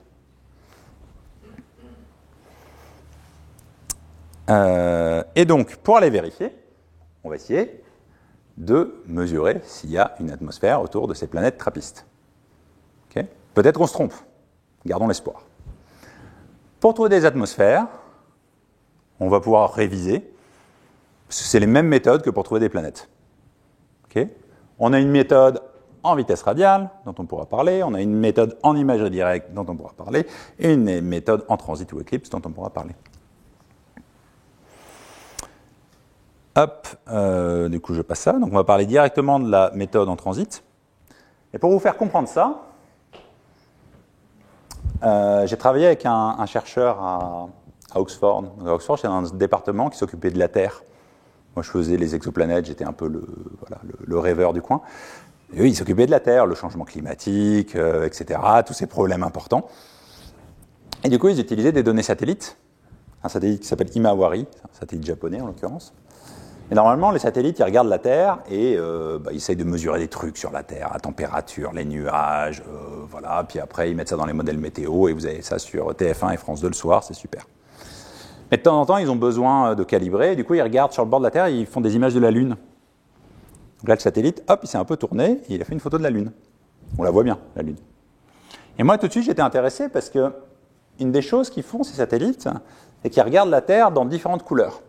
Et donc, pour aller vérifier, on va essayer de mesurer s'il y a une atmosphère autour de ces planètes trappistes. Okay. Peut-être qu'on se trompe. Gardons l'espoir. Pour trouver des atmosphères, on va pouvoir réviser. Parce que c'est les mêmes méthodes que pour trouver des planètes. Okay. On a une méthode en vitesse radiale, dont on pourra parler, on a une méthode en imagerie directe, dont on pourra parler, et une méthode en transit ou éclipse, dont on pourra parler. Hop, du coup je passe ça, donc on va parler directement de la méthode en transit. Et pour vous faire comprendre ça, j'ai travaillé avec un chercheur à Oxford. Donc à Oxford, c'est un département qui s'occupait de la Terre. Moi je faisais les exoplanètes, j'étais un peu le rêveur du coin. Et eux, ils s'occupaient de la Terre, le changement climatique, etc., tous ces problèmes importants. Et du coup, ils utilisaient des données satellites, un satellite qui s'appelle Himawari, un satellite japonais en l'occurrence, Et normalement, les satellites, ils regardent la Terre et ils essayent de mesurer des trucs sur la Terre, la température, les nuages, voilà. Puis après, ils mettent ça dans les modèles météo et vous avez ça sur TF1 et France 2 le soir, c'est super. Mais de temps en temps, ils ont besoin de calibrer. Du coup, ils regardent sur le bord de la Terre et ils font des images de la Lune. Donc là, le satellite, hop, il s'est un peu tourné et il a fait une photo de la Lune. On la voit bien, la Lune. Et moi, tout de suite, j'étais intéressé parce que une des choses qu'ils font, ces satellites, c'est qu'ils regardent la Terre dans différentes couleurs.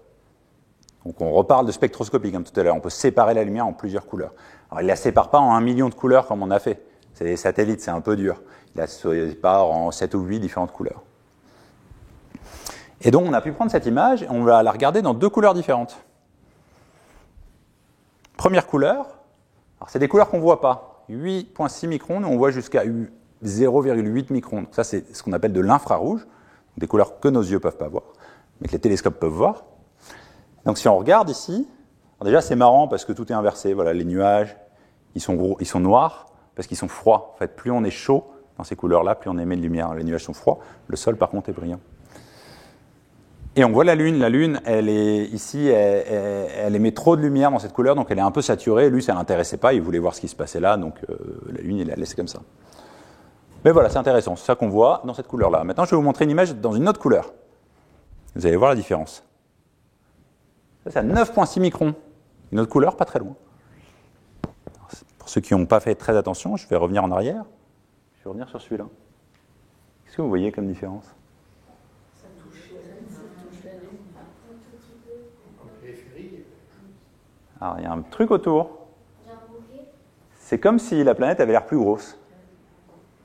Donc on reparle de spectroscopie comme tout à l'heure. On peut séparer la lumière en plusieurs couleurs. Alors, ils ne la séparent pas en 1 million de couleurs comme on a fait. C'est des satellites, c'est un peu dur. Ils la séparent en 7 ou 8 différentes couleurs. Et donc, on a pu prendre cette image et on va la regarder dans 2 couleurs différentes. Première couleur, c'est des couleurs qu'on ne voit pas. 8,6 microns, nous on voit jusqu'à 0,8 microns. Donc ça, c'est ce qu'on appelle de l'infrarouge, des couleurs que nos yeux ne peuvent pas voir, mais que les télescopes peuvent voir. Donc si on regarde ici, déjà c'est marrant parce que tout est inversé. Voilà, les nuages, ils sont noirs parce qu'ils sont froids. En fait, plus on est chaud dans ces couleurs-là, plus on émet de lumière. Les nuages sont froids. Le sol, par contre, est brillant. Et on voit la Lune. La Lune, elle est ici, elle émet trop de lumière dans cette couleur, donc elle est un peu saturée. Lui, ça ne l'intéressait pas, il voulait voir ce qui se passait là, donc la Lune, il l'a laissé comme ça. Mais voilà, c'est intéressant, c'est ça qu'on voit dans cette couleur-là. Maintenant, je vais vous montrer une image dans une autre couleur. Vous allez voir la différence. Ça, c'est à 9,6 microns. Une autre couleur, pas très loin. Pour ceux qui n'ont pas fait très attention, je vais revenir en arrière. Je vais revenir sur celui-là. Qu'est-ce que vous voyez comme différence ? Alors, il y a un truc autour. C'est comme si la planète avait l'air plus grosse.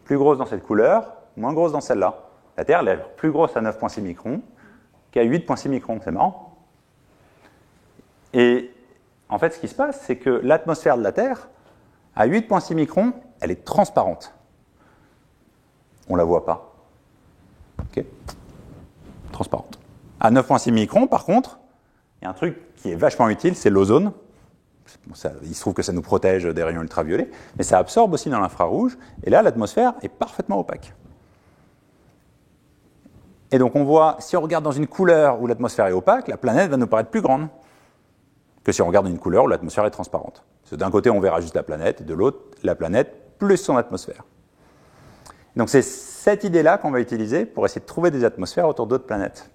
Plus grosse dans cette couleur, moins grosse dans celle-là. La Terre, elle est plus grosse à 9,6 microns qu'à 8,6 microns. C'est marrant. Et en fait, ce qui se passe, c'est que l'atmosphère de la Terre, à 8,6 microns, elle est transparente. On ne la voit pas. Okay. Transparente. À 9,6 microns, par contre, il y a un truc qui est vachement utile, c'est l'ozone. Bon, il se trouve que ça nous protège des rayons ultraviolets, mais ça absorbe aussi dans l'infrarouge, et là, l'atmosphère est parfaitement opaque. Et donc, on voit, si on regarde dans une couleur où l'atmosphère est opaque, la planète va nous paraître plus grande que si on regarde dans une couleur où l'atmosphère est transparente. Parce que d'un côté, on verra juste la planète, et de l'autre, la planète plus son atmosphère. Donc, c'est cette idée-là qu'on va utiliser pour essayer de trouver des atmosphères autour d'autres planètes.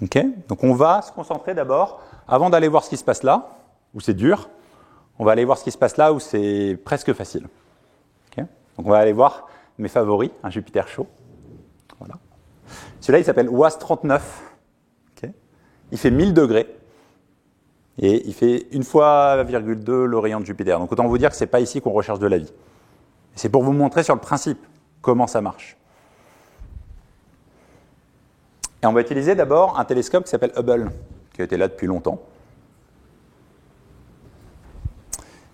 Okay. Donc, on va se concentrer d'abord, avant d'aller voir ce qui se passe là, où c'est dur, on va aller voir ce qui se passe là, où c'est presque facile. Okay. Donc, on va aller voir mes favoris, un Jupiter chaud. Voilà. Celui-là, il s'appelle WASP-39. Okay. Il fait 1000 degrés. Et il fait 1 fois 1,2 le rayon de Jupiter. Donc, autant vous dire que ce n'est pas ici qu'on recherche de la vie. C'est pour vous montrer sur le principe comment ça marche. Et on va utiliser d'abord un télescope qui s'appelle Hubble, qui a été là depuis longtemps.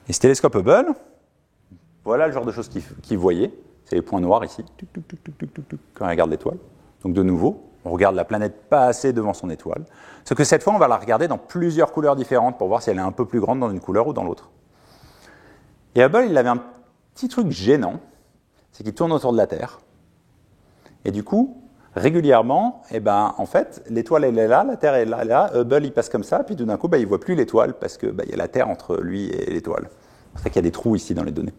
Et ce télescope Hubble, voilà le genre de choses qu'il voyait. C'est les points noirs ici, quand on regarde l'étoile. Donc de nouveau, on regarde la planète passer devant son étoile. Sauf que cette fois, on va la regarder dans plusieurs couleurs différentes pour voir si elle est un peu plus grande dans une couleur ou dans l'autre. Et Hubble, il avait un petit truc gênant, c'est qu'il tourne autour de la Terre. Et du coup, régulièrement, en fait, l'étoile elle est là, la Terre elle est là, Hubble il passe comme ça, puis tout d'un coup, il ne voit plus l'étoile parce qu'il y a la Terre entre lui et l'étoile. C'est pour ça qu'il y a des trous ici dans les données.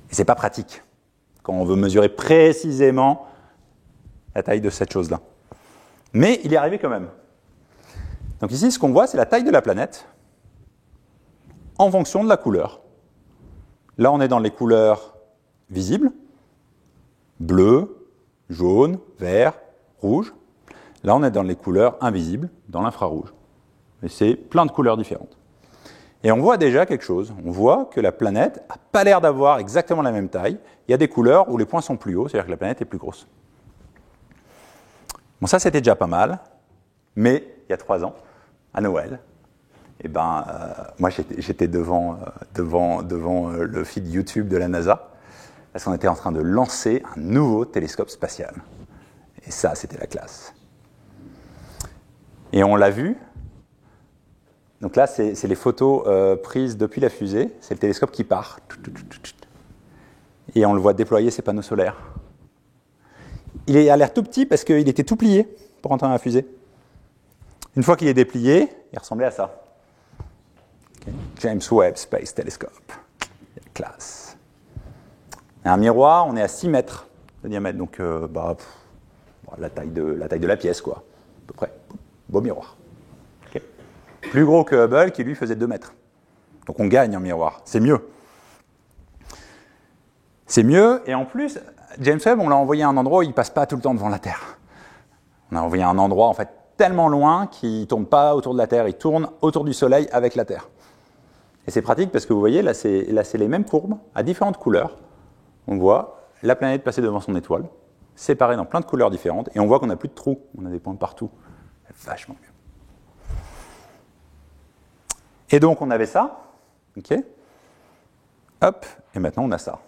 Et ce n'est pas pratique quand on veut mesurer précisément la taille de cette chose-là. Mais il y est arrivé quand même. Donc ici, ce qu'on voit, c'est la taille de la planète en fonction de la couleur. Là, on est dans les couleurs visibles, bleu, jaune, vert, rouge. Là, on est dans les couleurs invisibles, dans l'infrarouge. Et c'est plein de couleurs différentes. Et on voit déjà quelque chose. On voit que la planète n'a pas l'air d'avoir exactement la même taille. Il y a des couleurs où les points sont plus hauts, c'est-à-dire que la planète est plus grosse. Bon, ça, c'était déjà pas mal. Mais, il y a 3 ans, à Noël, moi, j'étais devant le feed YouTube de la NASA, parce qu'on était en train de lancer un nouveau télescope spatial. Et ça, c'était la classe. Et on l'a vu. Donc là, c'est les photos prises depuis la fusée. C'est le télescope qui part. Et on le voit déployer ses panneaux solaires. Il a l'air tout petit parce qu'il était tout plié pour entrer dans la fusée. Une fois qu'il est déplié, il ressemblait à ça. Okay. James Webb Space Telescope. Classe. Un miroir, on est à 6 mètres de diamètre, donc la taille de la pièce, quoi, à peu près. Beau miroir. Okay. Plus gros que Hubble, qui lui faisait 2 mètres. Donc on gagne en miroir, c'est mieux. C'est mieux, et en plus, James Webb, on l'a envoyé à un endroit où il ne passe pas tout le temps devant la Terre. On a envoyé à un endroit, en fait, tellement loin qu'il ne tourne pas autour de la Terre, il tourne autour du Soleil avec la Terre. Et c'est pratique parce que vous voyez, là c'est les mêmes courbes, à différentes couleurs. On voit la planète passer devant son étoile, séparée dans plein de couleurs différentes, et on voit qu'on n'a plus de trous, on a des points partout. C'est vachement mieux. Et donc on avait ça, ok. Hop, et maintenant on a ça.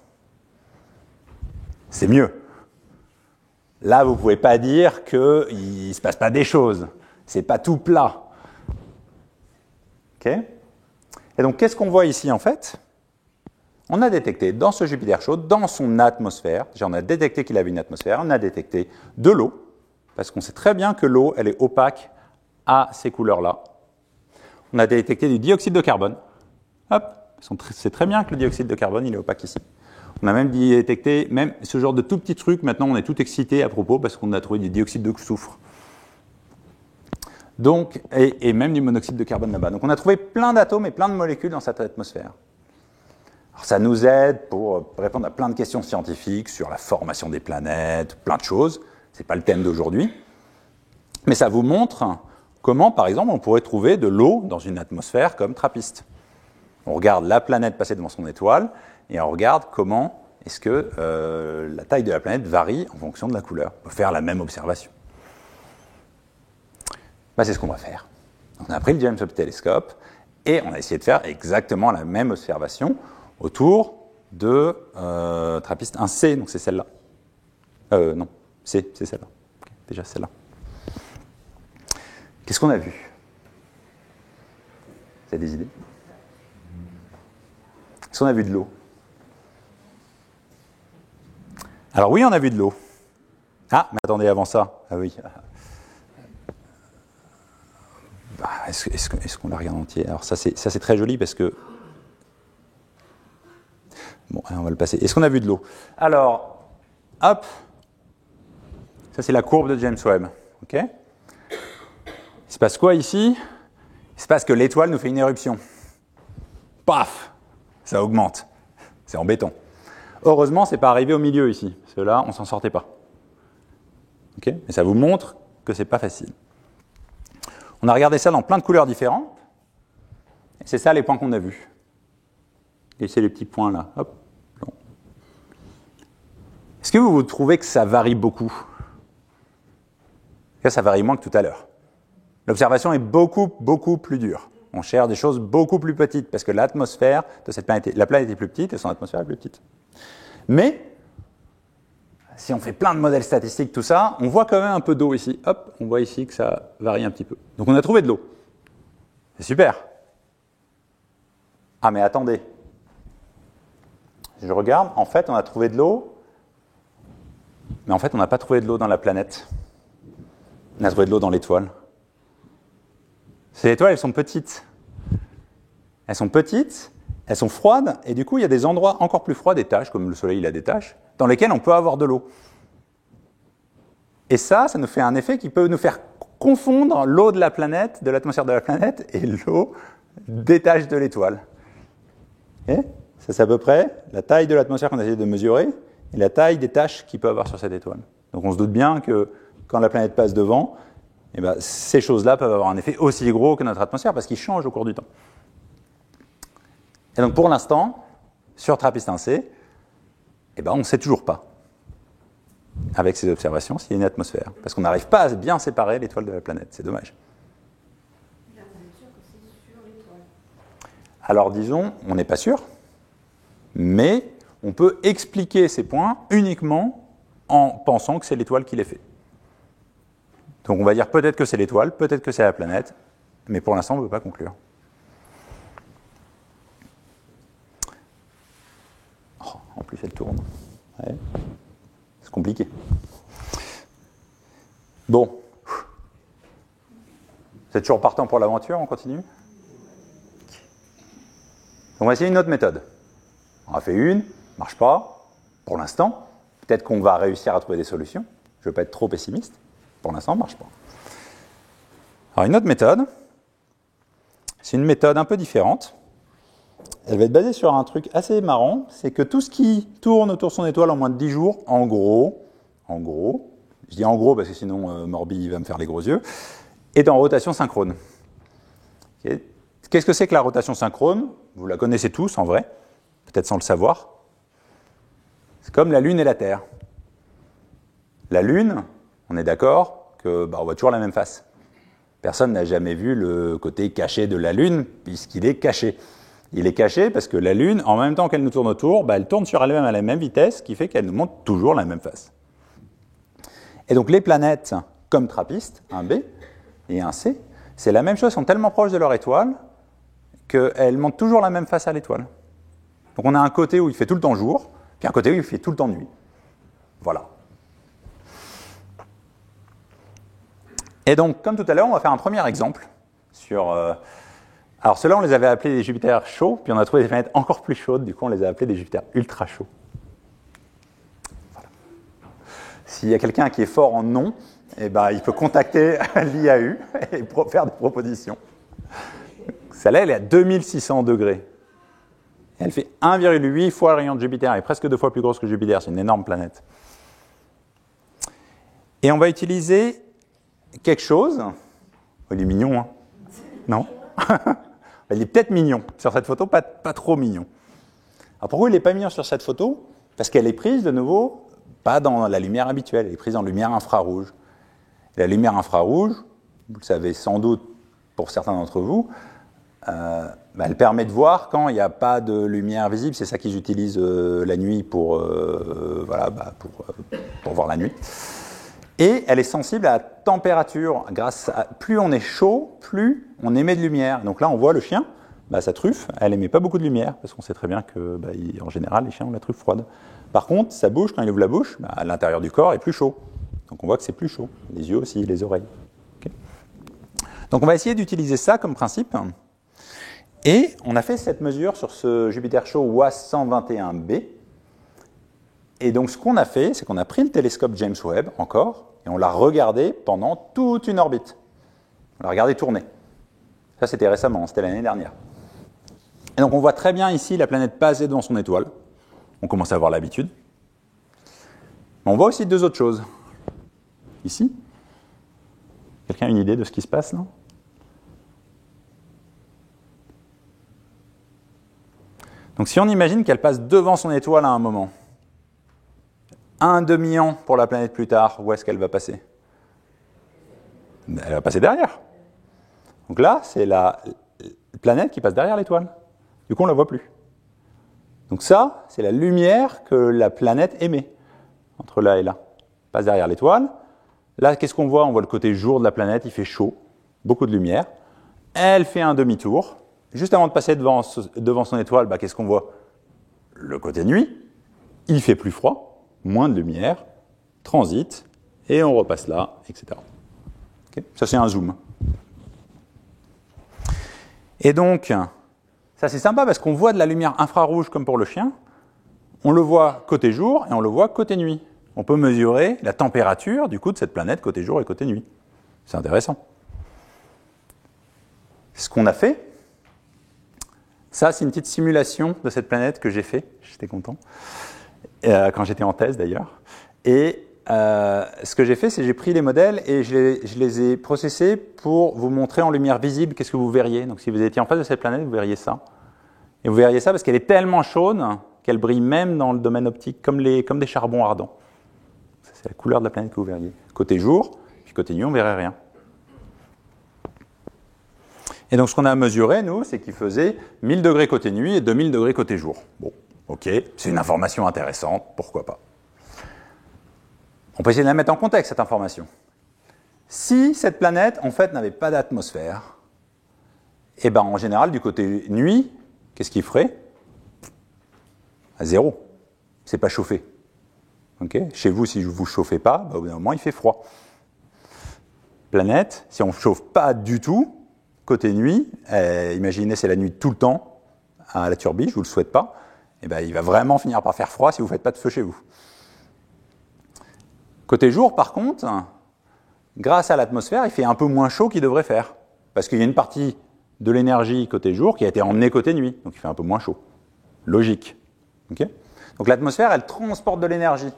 C'est mieux. Là, vous ne pouvez pas dire qu'il ne se passe pas des choses. Ce n'est pas tout plat. Ok. Et donc, qu'est-ce qu'on voit ici, en fait? On a détecté dans ce Jupiter chaud, dans son atmosphère, déjà on a détecté qu'il avait une atmosphère, on a détecté de l'eau, parce qu'on sait très bien que l'eau, elle est opaque à ces couleurs-là. On a détecté du dioxyde de carbone. Hop, c'est très bien que le dioxyde de carbone, il est opaque ici. On a même détecté même ce genre de tout petits trucs. Maintenant, on est tout excité à propos parce qu'on a trouvé du dioxyde de soufre. Donc, et même du monoxyde de carbone là-bas. Donc, on a trouvé plein d'atomes et plein de molécules dans cette atmosphère. Alors, ça nous aide pour répondre à plein de questions scientifiques sur la formation des planètes, plein de choses. Ce n'est pas le thème d'aujourd'hui. Mais ça vous montre comment, par exemple, on pourrait trouver de l'eau dans une atmosphère comme TRAPPIST. On regarde la planète passer devant son étoile et on regarde comment est-ce que la taille de la planète varie en fonction de la couleur. On peut faire la même observation. C'est ce qu'on va faire. On a pris le James Webb Telescope et on a essayé de faire exactement la même observation autour de TRAPPIST 1C, donc c'est celle-là. Non, C, c'est celle-là. Okay, déjà celle-là. Qu'est-ce qu'on a vu? Vous avez des idées? Est-ce qu'on a vu de l'eau? Alors oui, on a vu de l'eau. Ah, mais attendez, avant ça. Ah oui. Est-ce qu'on la regarde entière? Alors ça c'est très joli parce que... Bon, on va le passer. Est-ce qu'on a vu de l'eau? Alors, hop. Ça c'est la courbe de James Webb. Ok. Il se passe quoi ici? Il se passe que l'étoile nous fait une éruption. Paf! Ça augmente. C'est embêtant. Heureusement, ce n'est pas arrivé au milieu ici, parce que là, on ne s'en sortait pas. Okay. Mais ça vous montre que ce n'est pas facile. On a regardé ça dans plein de couleurs différentes. Et c'est ça les points qu'on a vus. Et c'est les petits points là. Hop. Bon. Est-ce que vous trouvez que ça varie beaucoup? Là, ça varie moins que tout à l'heure. L'observation est beaucoup, beaucoup plus dure. On cherche des choses beaucoup plus petites, parce que l'atmosphère de cette planète, la planète est plus petite et son atmosphère est plus petite. Mais, si on fait plein de modèles statistiques, tout ça, on voit quand même un peu d'eau ici. Hop, on voit ici que ça varie un petit peu. Donc on a trouvé de l'eau. C'est super. Ah mais attendez. Je regarde, en fait on a trouvé de l'eau, mais en fait on n'a pas trouvé de l'eau dans la planète. On a trouvé de l'eau dans l'étoile. Ces étoiles, elles sont petites. Elles sont petites, elles sont froides, et du coup, il y a des endroits encore plus froids, des taches, comme le Soleil il a des taches, dans lesquels on peut avoir de l'eau. Et ça nous fait un effet qui peut nous faire confondre l'eau de la planète, de l'atmosphère de la planète, et l'eau des taches de l'étoile. Ça, c'est à peu près la taille de l'atmosphère qu'on a essayé de mesurer, et la taille des taches qu'il peut avoir sur cette étoile. Donc on se doute bien que quand la planète passe devant, ces choses-là peuvent avoir un effet aussi gros que notre atmosphère parce qu'ils changent au cours du temps. Et donc pour l'instant, sur TRAPPIST 1C, on ne sait toujours pas, avec ces observations, s'il y a une atmosphère. Parce qu'on n'arrive pas à bien séparer l'étoile de la planète. C'est dommage. Là, on est sûr que c'est sur l'étoile. Alors disons, on n'est pas sûr, mais on peut expliquer ces points uniquement en pensant que c'est l'étoile qui les fait. Donc on va dire peut-être que c'est l'étoile, peut-être que c'est la planète, mais pour l'instant on ne peut pas conclure. Oh, en plus elle tourne. Ouais. C'est compliqué. Bon. Vous êtes toujours partant pour l'aventure, on continue? On va essayer une autre méthode. On a fait une, marche pas, pour l'instant. Peut-être qu'on va réussir à trouver des solutions. Je ne veux pas être trop pessimiste. Pour l'instant, ça ne marche pas. Alors, une autre méthode, c'est une méthode un peu différente. Elle va être basée sur un truc assez marrant, c'est que tout ce qui tourne autour de son étoile en moins de 10 jours, en gros, je dis en gros parce que sinon Morbi il va me faire les gros yeux, est en rotation synchrone. Okay. Qu'est-ce que c'est que la rotation synchrone? Vous la connaissez tous en vrai, peut-être sans le savoir. C'est comme la Lune et la Terre. La Lune, on est d'accord qu'on voit toujours la même face. Personne n'a jamais vu le côté caché de la Lune, puisqu'il est caché. Il est caché parce que la Lune, en même temps qu'elle nous tourne autour, elle tourne sur elle-même à la même vitesse, ce qui fait qu'elle nous montre toujours la même face. Et donc les planètes, comme TRAPPIST, un B et un C, c'est la même chose, sont tellement proches de leur étoile qu'elles montrent toujours la même face à l'étoile. Donc on a un côté où il fait tout le temps jour, puis un côté où il fait tout le temps nuit. Voilà. Et donc, comme tout à l'heure, on va faire un premier exemple sur... Alors ceux-là, on les avait appelés des Jupiters chauds, puis on a trouvé des planètes encore plus chaudes, du coup on les a appelés des Jupiters ultra chauds. Voilà. S'il y a quelqu'un qui est fort en nom, il peut contacter l'IAU et faire des propositions. Celle-là, elle est à 2600 degrés. Elle fait 1,8 fois le rayon de Jupiter, elle est presque 2 fois plus grosse que Jupiter, c'est une énorme planète. Et on va utiliser quelque chose... Il est mignon, hein? Non? Il est peut-être mignon. Sur cette photo, pas trop mignon. Alors pourquoi il n'est pas mignon sur cette photo? Parce qu'elle est prise, de nouveau, pas dans la lumière habituelle, elle est prise en lumière infrarouge. Et la lumière infrarouge, vous le savez sans doute pour certains d'entre vous, elle permet de voir quand il n'y a pas de lumière visible. C'est ça qu'ils utilisent la nuit pour voir la nuit. Et elle est sensible à la température. Plus on est chaud, plus on émet de lumière. Donc là, on voit le chien, sa truffe, elle émet pas beaucoup de lumière, parce qu'on sait très bien que, en général, les chiens ont la truffe froide. Par contre, sa bouche, quand il ouvre la bouche, à l'intérieur du corps est plus chaud. Donc on voit que c'est plus chaud. Les yeux aussi, les oreilles. Okay. Donc on va essayer d'utiliser ça comme principe. Et on a fait cette mesure sur ce Jupiter chaud WASS 121b. Et donc ce qu'on a fait, c'est qu'on a pris le télescope James Webb, encore, et on l'a regardé pendant toute une orbite. On l'a regardé tourner. Ça, c'était récemment, c'était l'année dernière. Et donc on voit très bien ici la planète passer devant son étoile. On commence à avoir l'habitude. Mais on voit aussi deux autres choses. Ici. Quelqu'un a une idée de ce qui se passe, là? Donc si on imagine qu'elle passe devant son étoile à un moment, un demi-an pour la planète plus tard, où est-ce qu'elle va passer? Elle va passer derrière. Donc là, c'est la planète qui passe derrière l'étoile. Du coup, on ne la voit plus. Donc ça, c'est la lumière que la planète émet, entre là et là. Elle passe derrière l'étoile. Là, qu'est-ce qu'on voit? On voit le côté jour de la planète, il fait chaud, beaucoup de lumière. Elle fait un demi-tour. Juste avant de passer devant son étoile, qu'est-ce qu'on voit? Le côté nuit, il fait plus froid. Moins de lumière, transite, et on repasse là, etc. Okay. Ça, c'est un zoom. Et donc, ça, c'est sympa parce qu'on voit de la lumière infrarouge comme pour le chien. On le voit côté jour et on le voit côté nuit. On peut mesurer la température, du coup, de cette planète côté jour et côté nuit. C'est intéressant. Ce qu'on a fait, ça, c'est une petite simulation de cette planète que j'ai fait. J'étais content. Quand j'étais en thèse d'ailleurs. Et ce que j'ai fait, c'est que j'ai pris les modèles et je les ai processés pour vous montrer en lumière visible qu'est-ce que vous verriez. Donc si vous étiez en face de cette planète, vous verriez ça. Et vous verriez ça parce qu'elle est tellement chaude qu'elle brille même dans le domaine optique comme des charbons ardents. C'est la couleur de la planète que vous verriez. Côté jour, puis côté nuit, on ne verrait rien. Et donc ce qu'on a mesuré, nous, c'est qu'il faisait 1000 degrés côté nuit et 2000 degrés côté jour. Bon. Ok, c'est une information intéressante, pourquoi pas. On peut essayer de la mettre en contexte, cette information. Si cette planète, en fait, n'avait pas d'atmosphère, en général, du côté nuit, qu'est-ce qu'il ferait? À zéro. C'est pas chauffé. Okay. Chez vous, si vous ne chauffez pas, au bout d'un moment, il fait froid. planète, si on ne chauffe pas du tout, côté nuit, imaginez c'est la nuit tout le temps à la turbine, je ne vous le souhaite pas, et ben, il va vraiment finir par faire froid si vous ne faites pas de feu chez vous. Côté jour, par contre, grâce à l'atmosphère, il fait un peu moins chaud qu'il devrait faire. Parce qu'il y a une partie de l'énergie côté jour qui a été emmenée côté nuit, donc il fait un peu moins chaud. Logique. Okay, donc l'atmosphère, elle transporte de l'énergie.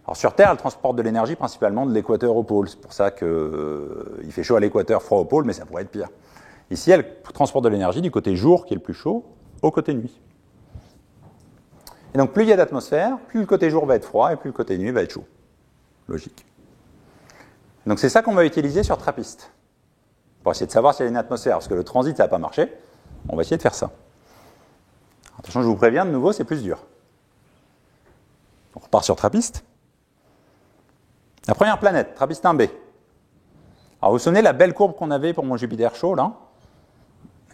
Alors sur Terre, elle transporte de l'énergie principalement de l'équateur au pôle. C'est pour ça qu'il fait chaud à l'équateur, froid au pôle, mais ça pourrait être pire. Ici, elle transporte de l'énergie du côté jour, qui est le plus chaud, au côté nuit. Et donc plus il y a d'atmosphère, plus le côté jour va être froid, et plus le côté nuit va être chaud. Logique. Donc c'est ça qu'on va utiliser sur TRAPPIST. Pour essayer de savoir s'il y a une atmosphère, parce que le transit, ça n'a pas marché. On va essayer de faire ça. Attention, je vous préviens, de nouveau, c'est plus dur. On repart sur TRAPPIST. La première planète, TRAPPIST 1b. Alors, vous vous souvenez la belle courbe qu'on avait pour mon Jupiter chaud, là?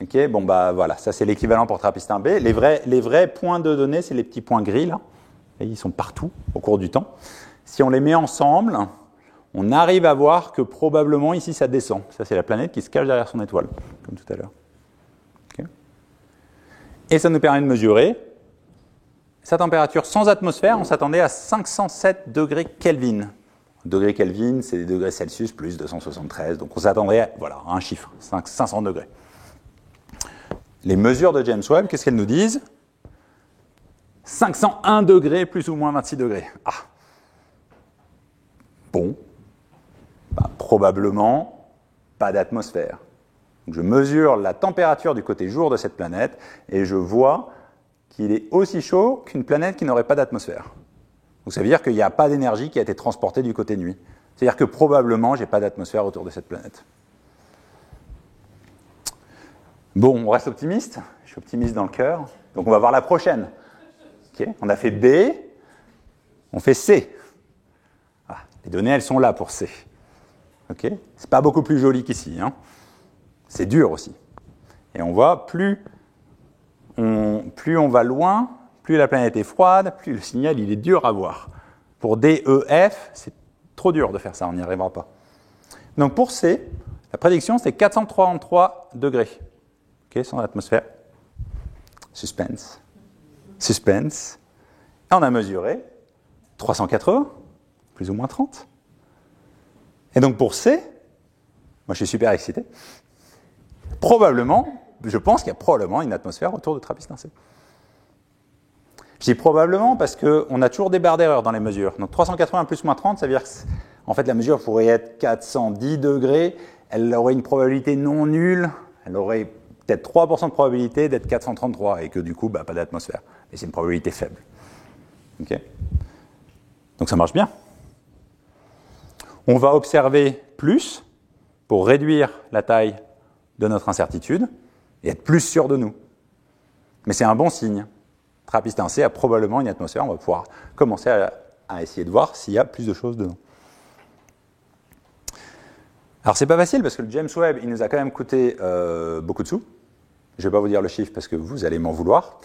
Ok, bon, bah voilà, ça c'est l'équivalent pour TRAPPIST 1b. Les vrais points de données, c'est les petits points gris, là. Et ils sont partout, au cours du temps. Si on les met ensemble, on arrive à voir que probablement ici ça descend. Ça c'est la planète qui se cache derrière son étoile, comme tout à l'heure. Okay. Et ça nous permet de mesurer sa température sans atmosphère. On s'attendait à 507 degrés Kelvin. Degrés Kelvin, c'est des degrés Celsius plus 273. Donc on s'attendrait à un chiffre, 500 degrés. Les mesures de James Webb, qu'est-ce qu'elles nous disent? 501 degrés plus ou moins 26 degrés. Ah. Bon. Bah, probablement pas d'atmosphère. Donc je mesure la température du côté jour de cette planète et je vois qu'il est aussi chaud qu'une planète qui n'aurait pas d'atmosphère. Donc ça veut dire qu'il n'y a pas d'énergie qui a été transportée du côté nuit. C'est-à-dire que probablement j'ai pas d'atmosphère autour de cette planète. Bon, on reste optimiste. Je suis optimiste dans le cœur. Donc on va voir la prochaine. Okay. On a fait B, on fait C. Ah, les données, elles sont là pour C. Okay. C'est pas beaucoup plus joli qu'ici. Hein. C'est dur aussi. Et on voit, plus on va loin, plus la planète est froide, plus le signal il est dur à voir. Pour D, E, F, c'est trop dur de faire ça, on n'y arrivera pas. Donc pour C, la prédiction c'est 433 degrés. Okay, sans atmosphère. Suspense. Suspense. Et on a mesuré 380, plus ou moins 30. Et donc pour C, moi je suis super excité, probablement, je pense qu'il y a probablement une atmosphère autour de TRAPPIST 1c. Je dis probablement parce qu'on a toujours des barres d'erreur dans les mesures. Donc 380 plus ou moins 30, ça veut dire que en fait, la mesure pourrait être 410 degrés, elle aurait une probabilité non nulle, elle aurait peut-être 3% de probabilité d'être 433 et que du coup, bah, pas d'atmosphère. Mais c'est une probabilité faible. Okay. Donc ça marche bien. On va observer plus pour réduire la taille de notre incertitude et être plus sûr de nous. Mais c'est un bon signe. TRAPPIST 1c a probablement une atmosphère. On va pouvoir commencer à essayer de voir s'il y a plus de choses dedans. Alors c'est pas facile parce que le James Webb, il nous a quand même coûté beaucoup de sous. Je ne vais pas vous dire le chiffre parce que vous allez m'en vouloir.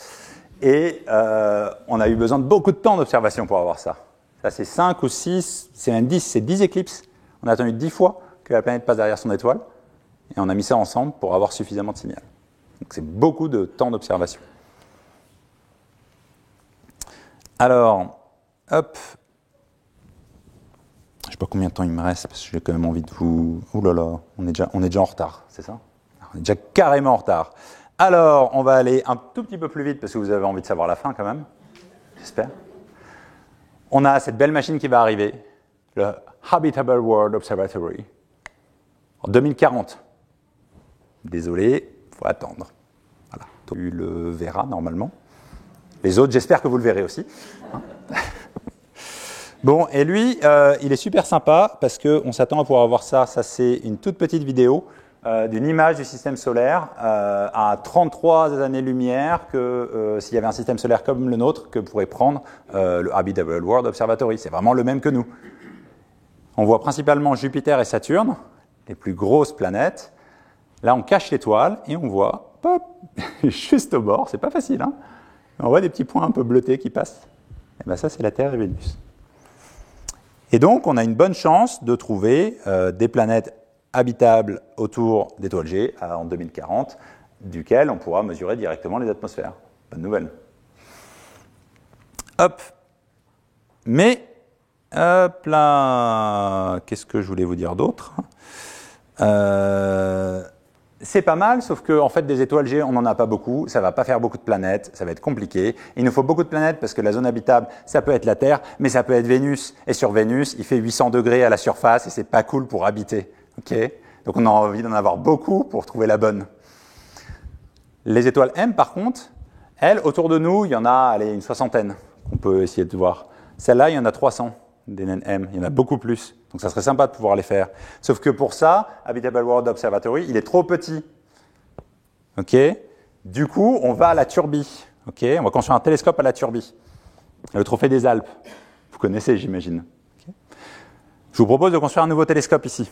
Et on a eu besoin de beaucoup de temps d'observation pour avoir ça. Ça c'est 5 ou 6, c'est même 10, c'est 10 éclipses. On a attendu 10 fois que la planète passe derrière son étoile. Et on a mis ça ensemble pour avoir suffisamment de signal. Donc c'est beaucoup de temps d'observation. Alors, hop. Je ne sais pas combien de temps il me reste, parce que j'ai quand même envie de vous... Ouh là là, on est déjà en retard, c'est ça? On est déjà carrément en retard. Alors, on va aller un tout petit peu plus vite, parce que vous avez envie de savoir la fin quand même. J'espère. On a cette belle machine qui va arriver, le Habitable World Observatory, en 2040. Désolé, il faut attendre. Voilà. Tu le verras normalement. Les autres, j'espère que vous le verrez aussi. Bon, et lui, il est super sympa parce qu'on s'attend à pouvoir voir ça. Ça, c'est une toute petite vidéo d'une image du système solaire à 33 années-lumière que s'il y avait un système solaire comme le nôtre, que pourrait prendre le Habitable World Observatory. C'est vraiment le même que nous. On voit principalement Jupiter et Saturne, les plus grosses planètes. Là, on cache l'étoile et on voit, hop, juste au bord, c'est pas facile, hein. On voit des petits points un peu bleutés qui passent. Et bien ça, c'est la Terre et Vénus. Et donc, on a une bonne chance de trouver des planètes habitables autour d'étoiles G en 2040, duquel on pourra mesurer directement les atmosphères. Bonne nouvelle. Hop. Mais, hop là, qu'est-ce que je voulais vous dire d'autre? C'est pas mal, sauf que en fait, des étoiles G, on n'en a pas beaucoup, ça va pas faire beaucoup de planètes, ça va être compliqué. Il nous faut beaucoup de planètes parce que la zone habitable, ça peut être la Terre, mais ça peut être Vénus. Et sur Vénus, il fait 800 degrés à la surface et c'est pas cool pour habiter. Okay, donc on a envie d'en avoir beaucoup pour trouver la bonne. Les étoiles M, par contre, elles, autour de nous, il y en a allez, une soixantaine qu'on peut essayer de voir. Celle-là, il y en a 300 des naines M, il y en a beaucoup plus. Donc ça serait sympa de pouvoir les faire. Sauf que pour ça, Habitable World Observatory, il est trop petit. Okay, du coup, on va à la Turbie. Okay, on va construire un télescope à la Turbie. Le trophée des Alpes. Vous connaissez, j'imagine. Okay. Je vous propose de construire un nouveau télescope ici.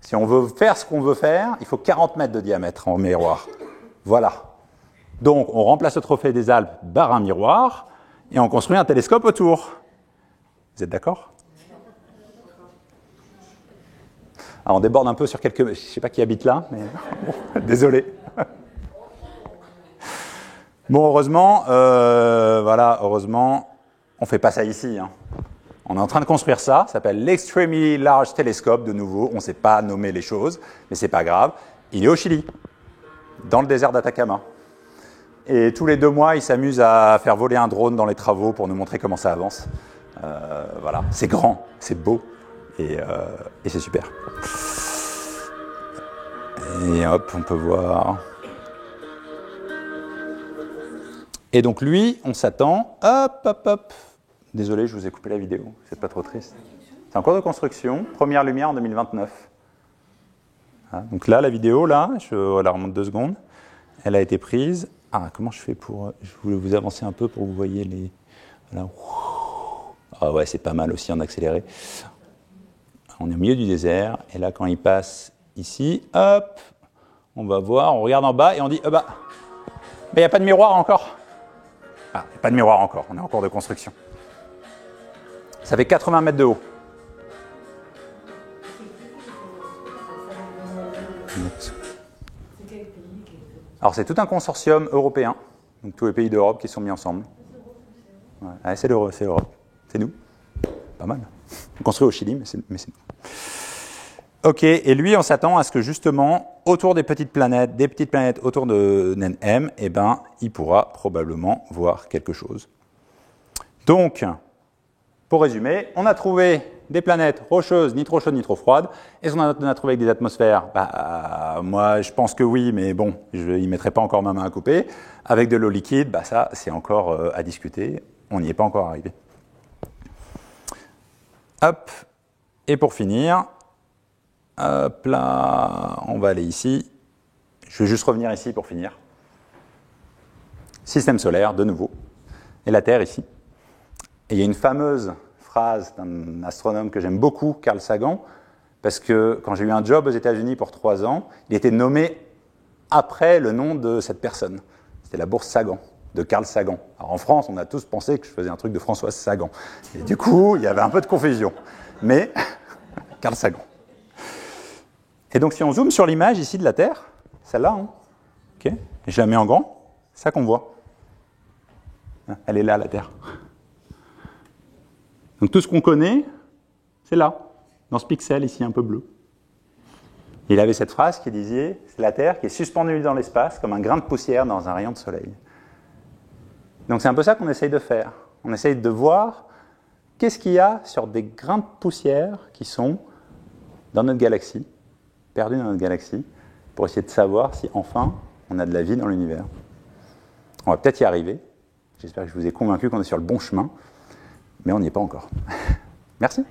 Si on veut faire ce qu'on veut faire, il faut 40 mètres de diamètre en miroir. Voilà. Donc, on remplace le trophée des Alpes par un miroir et on construit un télescope autour. Vous êtes d'accord? Alors, on déborde un peu sur quelques... Je ne sais pas qui habite là, mais... Désolé. Bon, heureusement, heureusement, on ne fait pas ça ici. Hein. On est en train de construire ça, ça s'appelle l'Extremely Large Telescope, de nouveau, on ne sait pas nommer les choses, mais c'est pas grave. Il est au Chili, dans le désert d'Atacama. Et tous les 2 mois, il s'amuse à faire voler un drone dans les travaux pour nous montrer comment ça avance. Voilà, c'est grand, c'est beau, et c'est super. Et hop, on peut voir. Et donc lui, on s'attend, hop. Désolé, je vous ai coupé la vidéo, c'est pas trop triste. C'est en cours de construction, première lumière en 2029. Ah, donc là, la vidéo, là, je la remonte 2 secondes. Elle a été prise. Ah, comment je fais pour... Je voulais vous avancer un peu pour que vous voyez les... Voilà. Ah ouais, c'est pas mal aussi en accéléré. On est au milieu du désert, et là, quand il passe ici, hop, on va voir, on regarde en bas, et on dit, il n'y a pas de miroir encore. Ah, il n'y a pas de miroir encore, on est en cours de construction. Ça fait 80 mètres de haut. Alors c'est tout un consortium européen, donc tous les pays d'Europe qui sont mis ensemble. Ouais, c'est l'Europe, c'est nous. Pas mal. On construit au Chili, mais c'est nous. Ok, et lui, on s'attend à ce que justement, autour des petites planètes autour de naine M, eh ben, il pourra probablement voir quelque chose. Donc, pour résumer, on a trouvé des planètes rocheuses, ni trop chaudes, ni trop froides. Est-ce qu'on en a trouvé avec des atmosphères? Moi, je pense que oui, mais bon, je n'y mettrai pas encore ma main à couper. Avec de l'eau liquide, ça, c'est encore à discuter. On n'y est pas encore arrivé. Hop, et pour finir, hop là, on va aller ici. Je vais juste revenir ici pour finir. Système solaire, de nouveau. Et la Terre ici. Et il y a une fameuse phrase d'un astronome que j'aime beaucoup, Carl Sagan, parce que quand j'ai eu un job aux États-Unis pour 3 ans, il était nommé après le nom de cette personne. C'était la bourse Sagan, de Carl Sagan. Alors en France, on a tous pensé que je faisais un truc de Françoise Sagan. Et du coup, il y avait un peu de confusion. Mais, Carl Sagan. Et donc si on zoome sur l'image ici de la Terre, celle-là, hein, okay, et je la mets en grand, c'est ça qu'on voit. Elle est là, la Terre. Donc tout ce qu'on connaît, c'est là, dans ce pixel ici un peu bleu. Et il avait cette phrase qui disait, c'est la Terre qui est suspendue dans l'espace comme un grain de poussière dans un rayon de soleil. Donc c'est un peu ça qu'on essaye de faire. On essaye de voir qu'est-ce qu'il y a sur des grains de poussière qui sont dans notre galaxie, perdus dans notre galaxie, pour essayer de savoir si enfin on a de la vie dans l'univers. On va peut-être y arriver. J'espère que je vous ai convaincu qu'on est sur le bon chemin. Mais on n'y est pas encore. Merci.